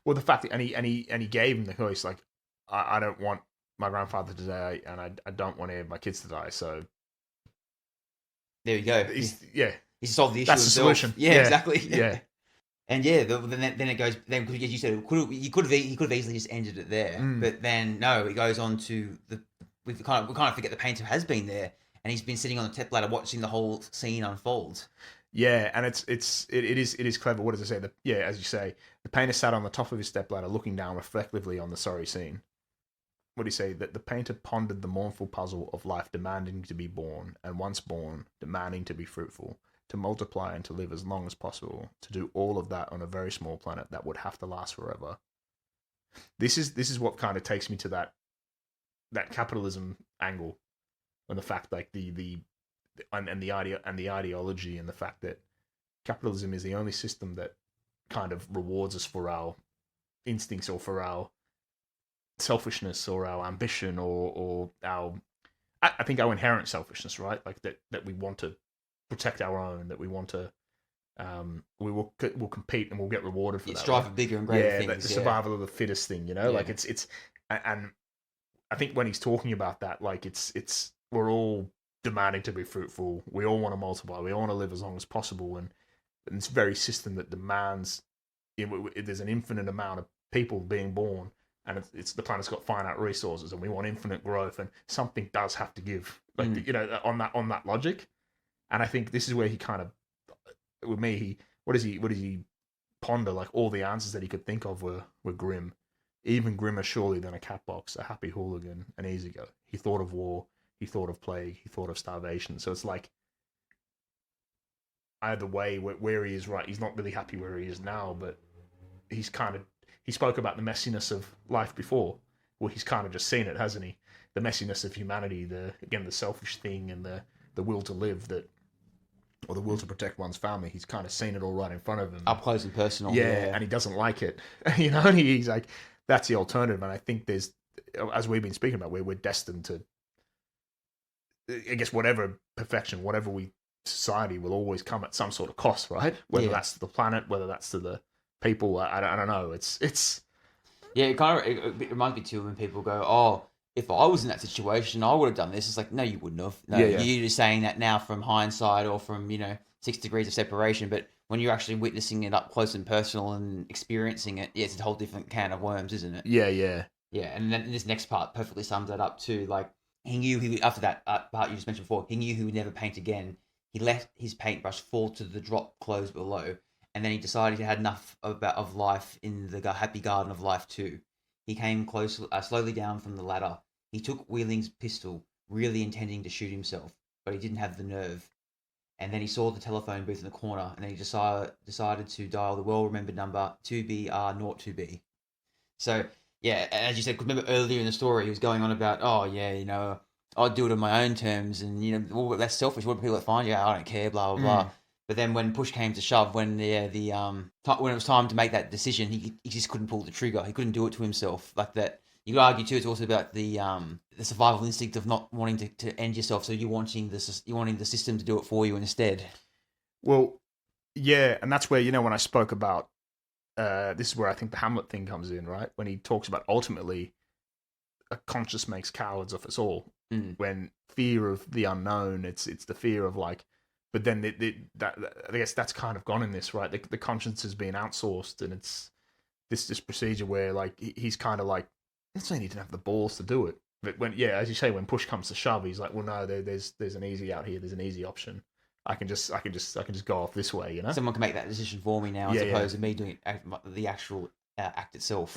Well, the fact that and he gave him the choice, like, I don't want my grandfather to die, and I don't want any of my kids to die. So there you go. He solved the issue. That's the solution. Yeah, exactly. Yeah. And yeah, then it goes. Then because you said he could have easily just ended it there, but then no, it goes on to we kind of forget the painter has been there, and he's been sitting on the step ladder watching the whole scene unfold. Yeah, and it is clever. What does it say? As you say, the painter sat on the top of his stepladder, looking down reflectively on the sorry scene. What do you say? That the painter pondered the mournful puzzle of life, demanding to be born, and once born, demanding to be fruitful, to multiply and to live as long as possible, to do all of that on a very small planet that would have to last forever. This is what kind of takes me to that capitalism angle, and the fact like the ideology, and the fact that capitalism is the only system that kind of rewards us for our instincts or for our selfishness or our ambition or our I think our inherent selfishness, right? Like that we want to protect our own, that we want to we'll compete and we'll get rewarded for that. Strive for bigger and greater things. Like the survival of the fittest thing, you know? Like it's and I think when he's talking about that, like it's we're all demanding to be fruitful. We all want to multiply. We all want to live as long as possible, and this very system that demands there's an infinite amount of people being born, and it's the planet's got finite resources, and we want infinite growth, and something does have to give, like on that logic. And I think this is where he kind of, with me, what does he ponder? Like all the answers that he could think of were grim, even grimmer surely than a cat box, a happy hooligan, an easy go. He thought of war, he thought of plague, he thought of starvation. So it's like either way, where he is right, he's not really happy where he is now, but he spoke about the messiness of life before. Well, he's kind of just seen it, hasn't he? The messiness of humanity, the selfish thing, and the will to live or the will to protect one's family. He's kind of seen it all right in front of him. Up close and personal. Yeah, and he doesn't like it. And he's like, that's the alternative. And I think there's, as we've been speaking about, we're destined to, I guess, whatever perfection, whatever society will always come at some sort of cost, right? Whether that's to the planet, whether that's to the people, I don't know. It's yeah. It reminds me too when people go, "Oh, if I was in that situation, I would have done this." It's like, no, you wouldn't have. No, you're just saying that now from hindsight or from 6 degrees of separation. But when you're actually witnessing it up close and personal and experiencing it, it's a whole different can of worms, isn't it? Yeah. And then this next part perfectly sums that up too. Like he knew after that part you just mentioned before, he knew he would never paint again. He let his paintbrush fall to the drop close below, and then he decided he had enough of life in the happy garden of life too. He came slowly down from the ladder. He took Wheeling's pistol, really intending to shoot himself, but he didn't have the nerve. And then he saw the telephone booth in the corner, and then he decided to dial the well-remembered number 2BR02B. So, yeah, as you said, remember earlier in the story, he was going on about, I'd do it on my own terms, and, that's selfish. What do people that find you? I don't care, blah, blah, blah. But then when push came to shove, when when it was time to make that decision, he just couldn't pull the trigger. He couldn't do it to himself like that. You could argue too. It's also about the survival instinct of not wanting to end yourself. So you're wanting the system to do it for you instead. Well, yeah, and that's where when I spoke about this is where I think the Hamlet thing comes in, right? When he talks about ultimately a conscience makes cowards of us all. when fear of the unknown, it's the fear of like, but then that I guess that's kind of gone in this, right? The conscience has been outsourced, and it's this procedure where like he's kind of like, it's saying he didn't have the balls to do it, but when as you say, when push comes to shove, he's like, well, no, there's an easy out here, there's an easy option. I can just go off this way, you know. Someone can make that decision for me now, as opposed to me doing the actual act itself.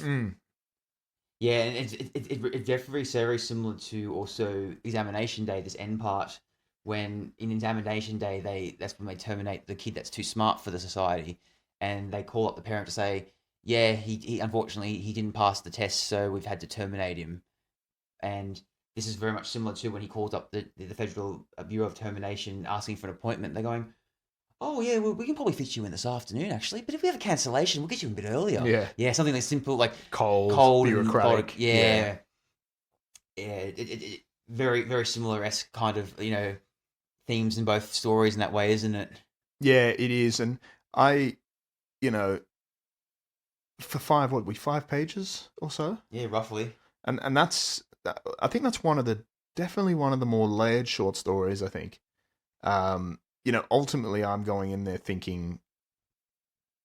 Yeah, and it's definitely very similar to also examination day. This end part, when in examination day, that's when they terminate the kid that's too smart for the society, and they call up the parent to say, yeah, he unfortunately he didn't pass the test, so we've had to terminate him. And this is very much similar to when he calls up the Federal Bureau of Termination asking for an appointment. They're going, oh, yeah, well, we can probably fit you in this afternoon, actually. But if we have a cancellation, we'll get you in a bit earlier. Yeah, something like simple, like cold bureaucratic. Yeah. It very, very similar-esque kind of, themes in both stories in that way, isn't it? Yeah, it is. And I, for 5 pages or so? Yeah, roughly. And that's, I think that's definitely one of the more layered short stories, I think. Ultimately, I'm going in there thinking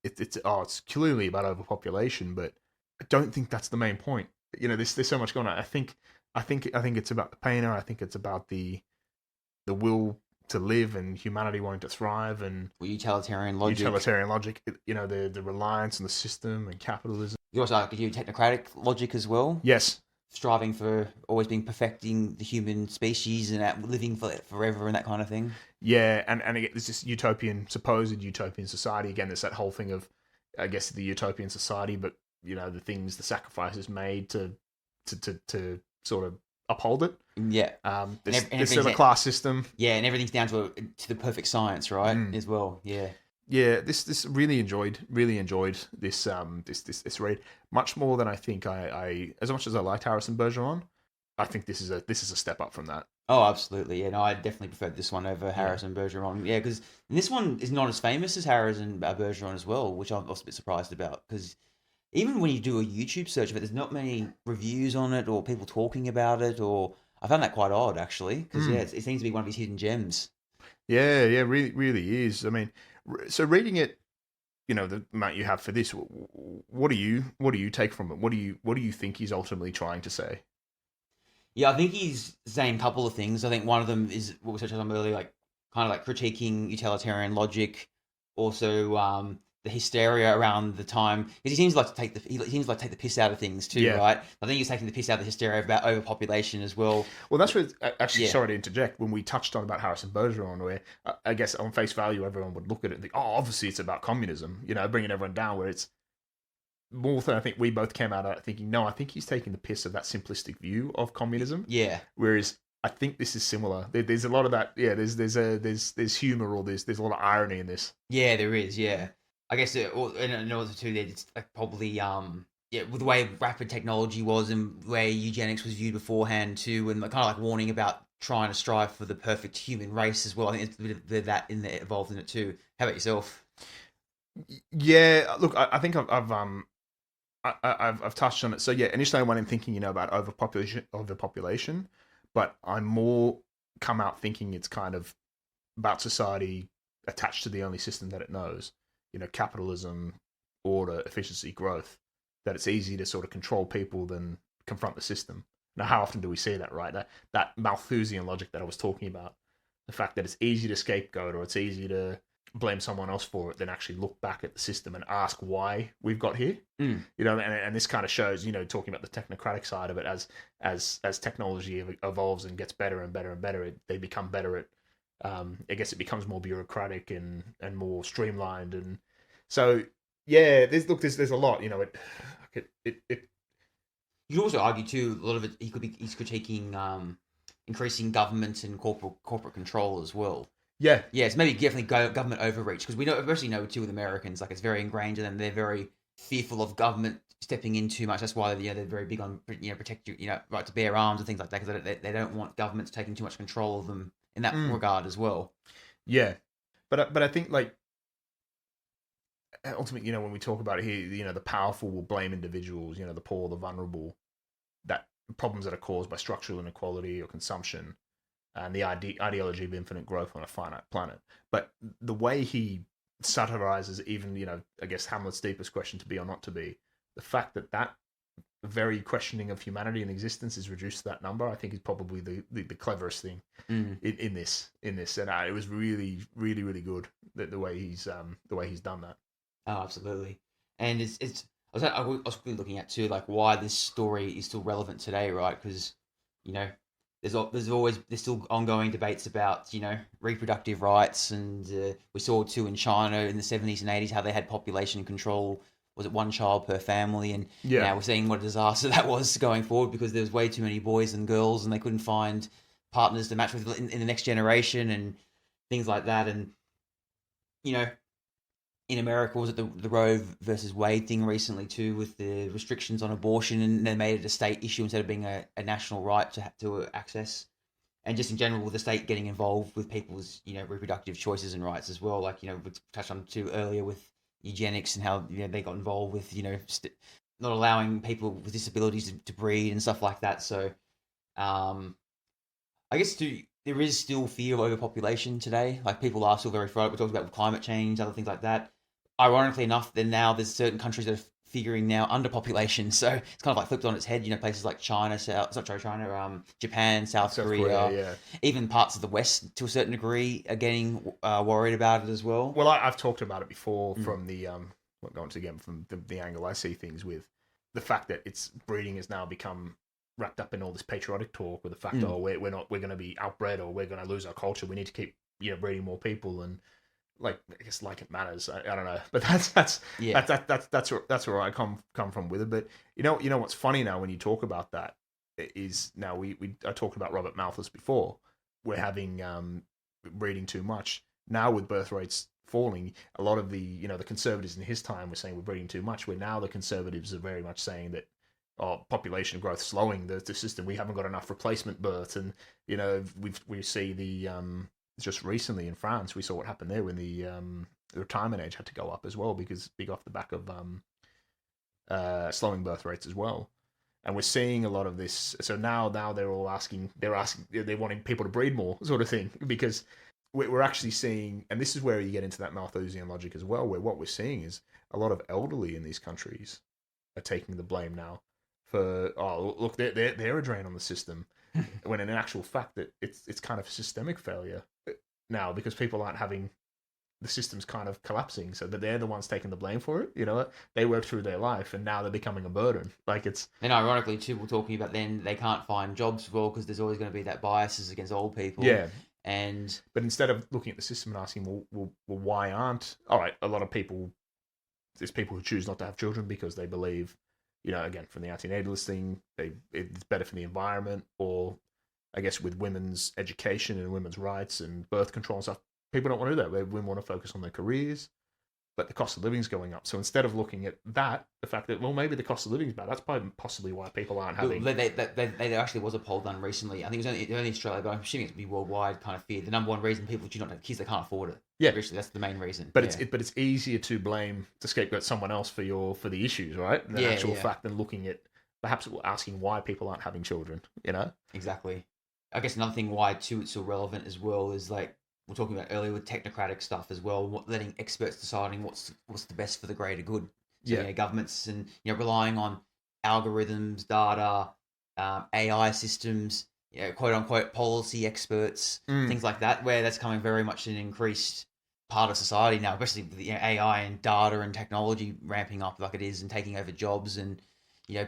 it's clearly about overpopulation, but I don't think that's the main point. There's so much going on. I think it's about the painter. I think it's about the will to live and humanity wanting to thrive and utilitarian logic. The reliance on the system and capitalism. You also argue technocratic logic as well. Yes. Striving for always being perfecting the human species and living forever and that kind of thing. Yeah, and again, there's this supposed utopian society. Again, there's that whole thing of, I guess, the utopian society, but the sacrifices made to sort of uphold it. Yeah. There's sort of a class system. Yeah, and everything's down to the perfect science, right? As well. Yeah. Yeah, this really enjoyed this read much more than I think I as much as I liked Harrison Bergeron. I think this is a step up from that. Oh, absolutely. Yeah, no, I definitely preferred this one over Harrison Bergeron. Yeah, because this one is not as famous as Harrison Bergeron as well, which I'm also a bit surprised about. Because even when you do a YouTube search of it, there's not many reviews on it or people talking about it. Or I found that quite odd, actually. Because it seems to be one of his hidden gems. Yeah, really, really is. I mean, so reading it, the amount you have for this, what do you take from it? What do you think he's ultimately trying to say? Yeah, I think he's saying a couple of things. I think one of them is what we touched on earlier, like kind of like critiquing utilitarian logic, also the hysteria around the time, because he seems like to take the piss out of things too, right? I think he's taking the piss out of the hysteria about overpopulation as well. Well, that's where actually sorry to interject. When we touched on about Harrison Bergeron, where I guess on face value everyone would look at it and think, oh, obviously it's about communism, bringing everyone down. Where it's more than I think we both came out of it thinking, no, I think he's taking the piss of that simplistic view of communism. Yeah. Whereas I think this is similar. There's a lot of that. Yeah. There's humor or there's a lot of irony in this. Yeah, there is. Yeah. I guess in order to it's like probably with the way rapid technology was and the way eugenics was viewed beforehand too, and kind of like warning about trying to strive for the perfect human race as well. I think it's a bit of that involved in it too. How about yourself? Yeah, look, I think I've touched on it. So yeah, initially I went in thinking, about overpopulation, but I'm more come out thinking it's kind of about society attached to the only system that it knows, capitalism, order, efficiency, growth, that it's easy to sort of control people than confront the system. Now, how often do we see that, right? That Malthusian logic that I was talking about, the fact that it's easy to scapegoat or it's easy to blame someone else for it than actually look back at the system and ask why we've got here. And this kind of shows, talking about the technocratic side of it, as technology evolves and gets better and better and better, they become better at, I guess it becomes more bureaucratic and more streamlined. And so, yeah, there's a lot, You could also argue too, a lot of it, he's critiquing increasing government and corporate control as well. Yeah, it's maybe definitely government overreach, because we especially know too with Americans, like it's very ingrained in them. They're very fearful of government stepping in too much. That's why they're very big on protect your right to bear arms and things like that, because they don't want governments taking too much control of them in that regard as well. Yeah, but I think like ultimately, when we talk about it here, the powerful will blame individuals, the poor, the vulnerable. problems that are caused by structural inequality or consumption, and the ideology of infinite growth on a finite planet. But the way he satirizes even, I guess Hamlet's deepest question, to be or not to be, the fact that very questioning of humanity and existence is reduced to that number, I think is probably the cleverest thing in this. And it was really, really, really good the way he's done that. Oh, absolutely. And I was quickly looking at too, like why this story is still relevant today, right? Because there's still ongoing debates about reproductive rights, and we saw too in China in the 70s and 80s how they had population control. Was it one child per family? And now we're seeing what a disaster that was going forward, because there was way too many boys and girls, and they couldn't find partners to match with in the next generation and things like that. And in America, was it the Roe versus Wade thing recently too, with the restrictions on abortion, and they made it a state issue instead of being a national right to access. And just in general, with the state getting involved with people's reproductive choices and rights as well. Like we touched on too earlier with eugenics and how they got involved with not allowing people with disabilities to breed and stuff like that. So I guess there is still fear of overpopulation today. Like people are still very frightened. We talked about climate change, other things like that. Ironically enough, then now there's certain countries that are figuring now underpopulation. So it's kind of like flipped on its head. Places like Japan, South Korea, even parts of the West to a certain degree are getting worried about it as well. Well, I've talked about it before from the from the angle I see things with the fact that breeding has now become wrapped up in all this patriotic talk with the fact we're going to be outbred, or we're going to lose our culture. We need to keep breeding more people, and I guess it matters. I don't know, but that's where I come from with it. But you know what's funny now when you talk about that is now I talked about Robert Malthus before. We're having breeding too much now with birth rates falling. A lot of the the conservatives in his time were saying we're breeding too much. Where now the conservatives are very much saying that population growth slowing the system. We haven't got enough replacement births, and we see the just recently in France, we saw what happened there when the retirement age had to go up as well, because off the back of slowing birth rates as well. And we're seeing a lot of this. So now they're all they're wanting people to breed more, sort of thing, because we're actually seeing, and this is where you get into that Malthusian logic as well, where what we're seeing is a lot of elderly in these countries are taking the blame now for, look, they're a drain on the system, when in actual fact that it's kind of systemic failure now, because people aren't having, the system's kind of collapsing, so that they're the ones taking the blame for it. They work through their life, and now they're becoming a burden. And ironically too, we're talking about then they can't find jobs well, because there's always going to be that biases against old people. Yeah. But instead of looking at the system and asking, well, why aren't, all right, a lot of people, there's people who choose not to have children because they believe, again, from the anti-natalist thing, it's better for the environment, or I guess with women's education and women's rights and birth control and stuff, people don't want to do that. Women want to focus on their careers, but the cost of living is going up. So instead of looking at that, the fact that, well, maybe the cost of living is bad, that's possibly why people aren't having... There actually was a poll done recently. I think it was only Australia, but I'm assuming it would be worldwide kind of fear. The number one reason people do not have kids, they can't afford it. Yeah. Actually, that's the main reason. But it's easier to scapegoat someone else for the issues, right? The actual fact than looking at, perhaps asking why people aren't having children, Exactly. I guess another thing why too it's so relevant as well is we're talking about earlier with technocratic stuff as well, letting experts deciding what's the best for the greater good. So, governments and relying on algorithms, data, AI systems, quote unquote policy experts, things like that, where that's coming very much an increased part of society now, especially with AI and data and technology ramping up like it is and taking over jobs, and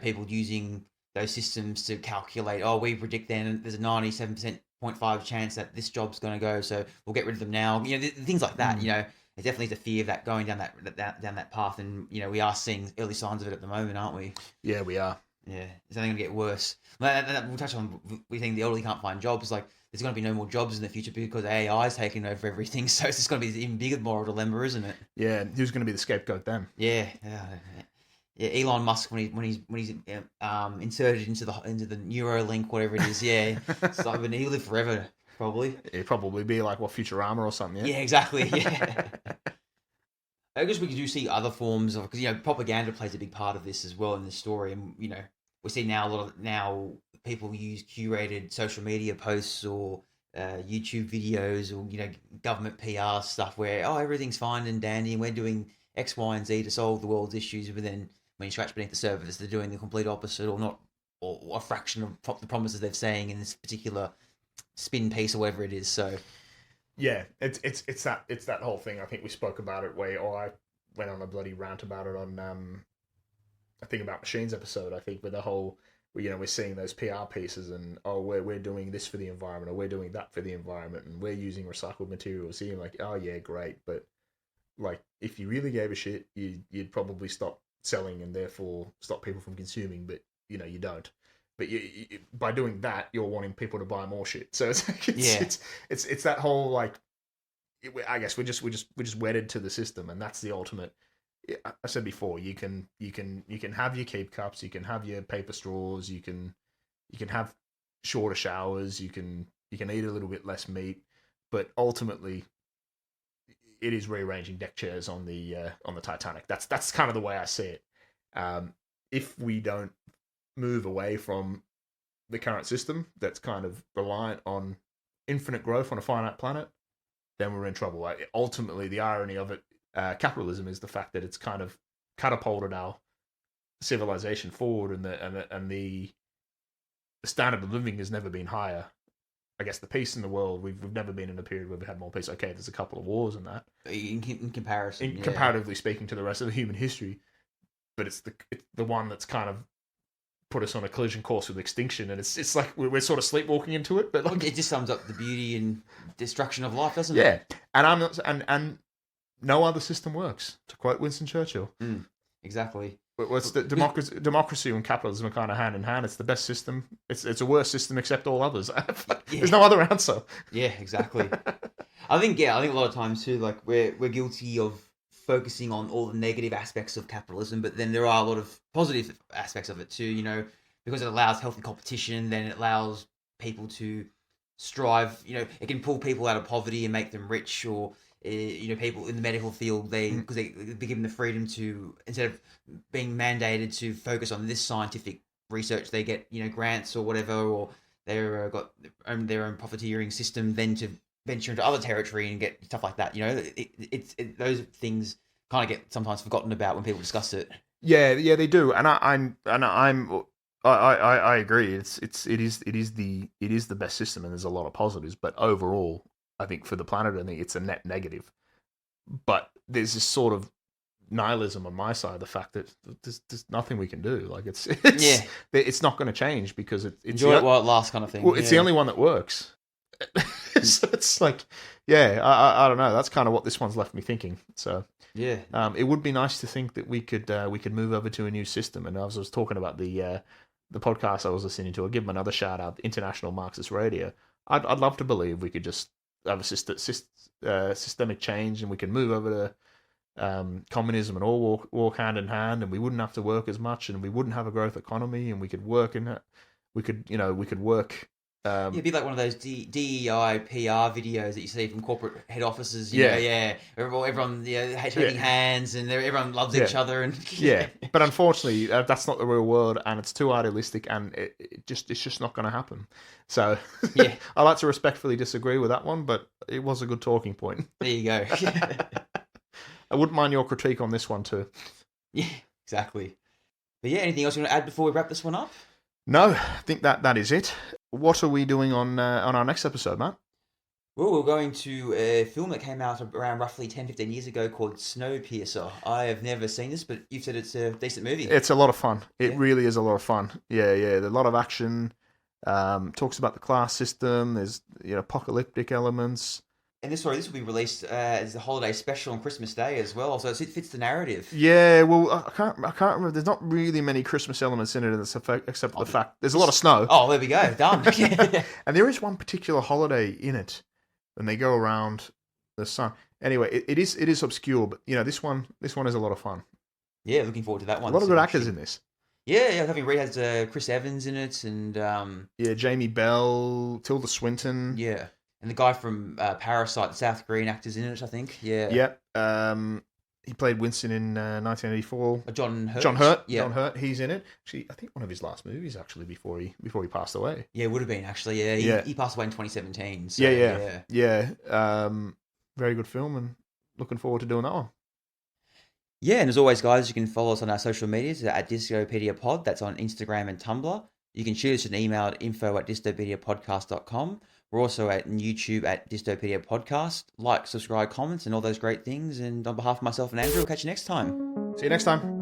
people using those systems to calculate, we predict then there's a 97.5% chance that this job's going to go, so we'll get rid of them now. Things like that. There's definitely the fear of that going down that path, and we are seeing early signs of it at the moment, aren't we? Yeah, we are. Yeah, it's only going to get worse. We'll touch on, we think the elderly can't find jobs. There's going to be no more jobs in the future because AI is taking over everything. So it's just going to be an even bigger moral dilemma, isn't it? Yeah, who's going to be the scapegoat then? Yeah. Elon Musk when he's inserted into the Neuralink, whatever it is. Yeah, so he'll live forever probably. It'd probably be like Futurama or something. Yeah, exactly. Yeah. I guess we do see other forms of, because propaganda plays a big part of this as well in the story, and we see now a lot of people use curated social media posts or YouTube videos or government PR stuff where everything's fine and dandy and we're doing X, Y, and Z to solve the world's issues, but then when you scratch beneath the surface, they're doing the complete opposite or not, or a fraction of the promises they're saying in this particular spin piece or whatever it is. So yeah, it's that whole thing. I think we spoke about it I went on a bloody rant about it on I think about Machines episode. I think with the whole, we're seeing those PR pieces and we're doing this for the environment or we're doing that for the environment and we're using recycled materials. Seeing like, oh yeah, great, but like if you really gave a shit, you'd probably stop selling and therefore stop people from consuming. But you don't. But you, by doing that, you're wanting people to buy more shit. So it's that whole like, I guess we're just wedded to the system, and that's the ultimate. I said before, you can have your keep cups, you can have your paper straws, you can have shorter showers, you can eat a little bit less meat, but ultimately, it is rearranging deck chairs on the Titanic. That's kind of the way I see it. If we don't move away from the current system that's kind of reliant on infinite growth on a finite planet, then we're in trouble. Ultimately, the irony of it, capitalism, is the fact that it's kind of catapulted our civilization forward, and the standard of living has never been higher. I guess the peace in the world, we've never been in a period where we've had more peace. Okay, there's a couple of wars and that. In comparison. Comparatively speaking to the rest of human history, but it's the one that's kind of put us on a collision course with extinction, and it's like we're sort of sleepwalking into it. But like, it just sums up the beauty and destruction of life, doesn't it? Yeah, and I'm not, and no other system works. To quote Winston Churchill. Exactly. What's the democracy and capitalism are kind of hand in hand. It's the best system. It's a worse system except all others. There's no other answer. Yeah, exactly. I think a lot of times too, like we're guilty of focusing on all the negative aspects of capitalism, but then there are a lot of positive aspects of it too, because it allows healthy competition, then it allows people to strive, it can pull people out of poverty and make them rich, or, people in the medical field, because they given the freedom to, instead of being mandated to focus on this scientific research, they get, grants or whatever, or they're got their own profiteering system, then to venture into other territory and get stuff like that. Those things kind of get sometimes forgotten about when people discuss it. Yeah, they do, and I agree. It is the best system, and there's a lot of positives. But overall, I think for the planet, I think it's a net negative. But there's this sort of nihilism on my side, the fact that there's nothing we can do. Like it's not going to change because it's enjoy it while it lasts, kind of thing. Well, it's the only one that works. So it's like, I don't know. That's kind of what this one's left me thinking. So yeah, it would be nice to think that we could move over to a new system. And as I was talking about the podcast I was listening to, I'll give them another shout out, International Marxist Radio. I'd love to believe we could just have a systemic change, and we can move over to communism and all walk hand in hand, and we wouldn't have to work as much, and we wouldn't have a growth economy, and we could work in it. We could work. It'd be like one of those DEI PR videos that you see from corporate head offices. Everyone shaking hands, and everyone loves each other. And but unfortunately, that's not the real world, and it's too idealistic, and it's just not going to happen. So I like to respectfully disagree with that one, but it was a good talking point. There you go. I wouldn't mind your critique on this one too. Yeah, exactly. But anything else you want to add before we wrap this one up? No, I think that is it. What are we doing on our next episode, Matt? Well, we're going to a film that came out around roughly 10-15 years ago called Snowpiercer. I have never seen this, but you've said it's a decent movie. It's a lot of fun. It really is a lot of fun. Yeah. There's a lot of action. Talks about the class system. There's apocalyptic elements. And this will be released as a holiday special on Christmas Day as well, so it fits the narrative. Yeah, well, I can't remember. There's not really many Christmas elements in it, except for the fact there's a lot of snow. Oh, there we go, done. And there is one particular holiday in it, and they go around the sun. Anyway, it is obscure, but this one is a lot of fun. Yeah, looking forward to that one. A lot of good actors in this. Yeah, I think Reed has Chris Evans in it, and Jamie Bell, Tilda Swinton. Yeah. And the guy from Parasite, the South Korean actor's in it, I think. Yeah. Yep. He played Winston in 1984. John Hurt. John Hurt. Yeah. John Hurt. He's in it. Actually, I think one of his last movies actually before he passed away. Yeah, it would have been actually. He passed away in 2017. So, yeah. Very good film, and looking forward to doing that one. Yeah, and as always, guys, you can follow us on our social medias at Dystopedia Pod. That's on Instagram and Tumblr. You can shoot us an email at info@dystopediapodcast.com. We're also at YouTube at Dystopedia Podcast. Like, subscribe, comments, and all those great things. And on behalf of myself and Andrew, we'll catch you next time. See you next time.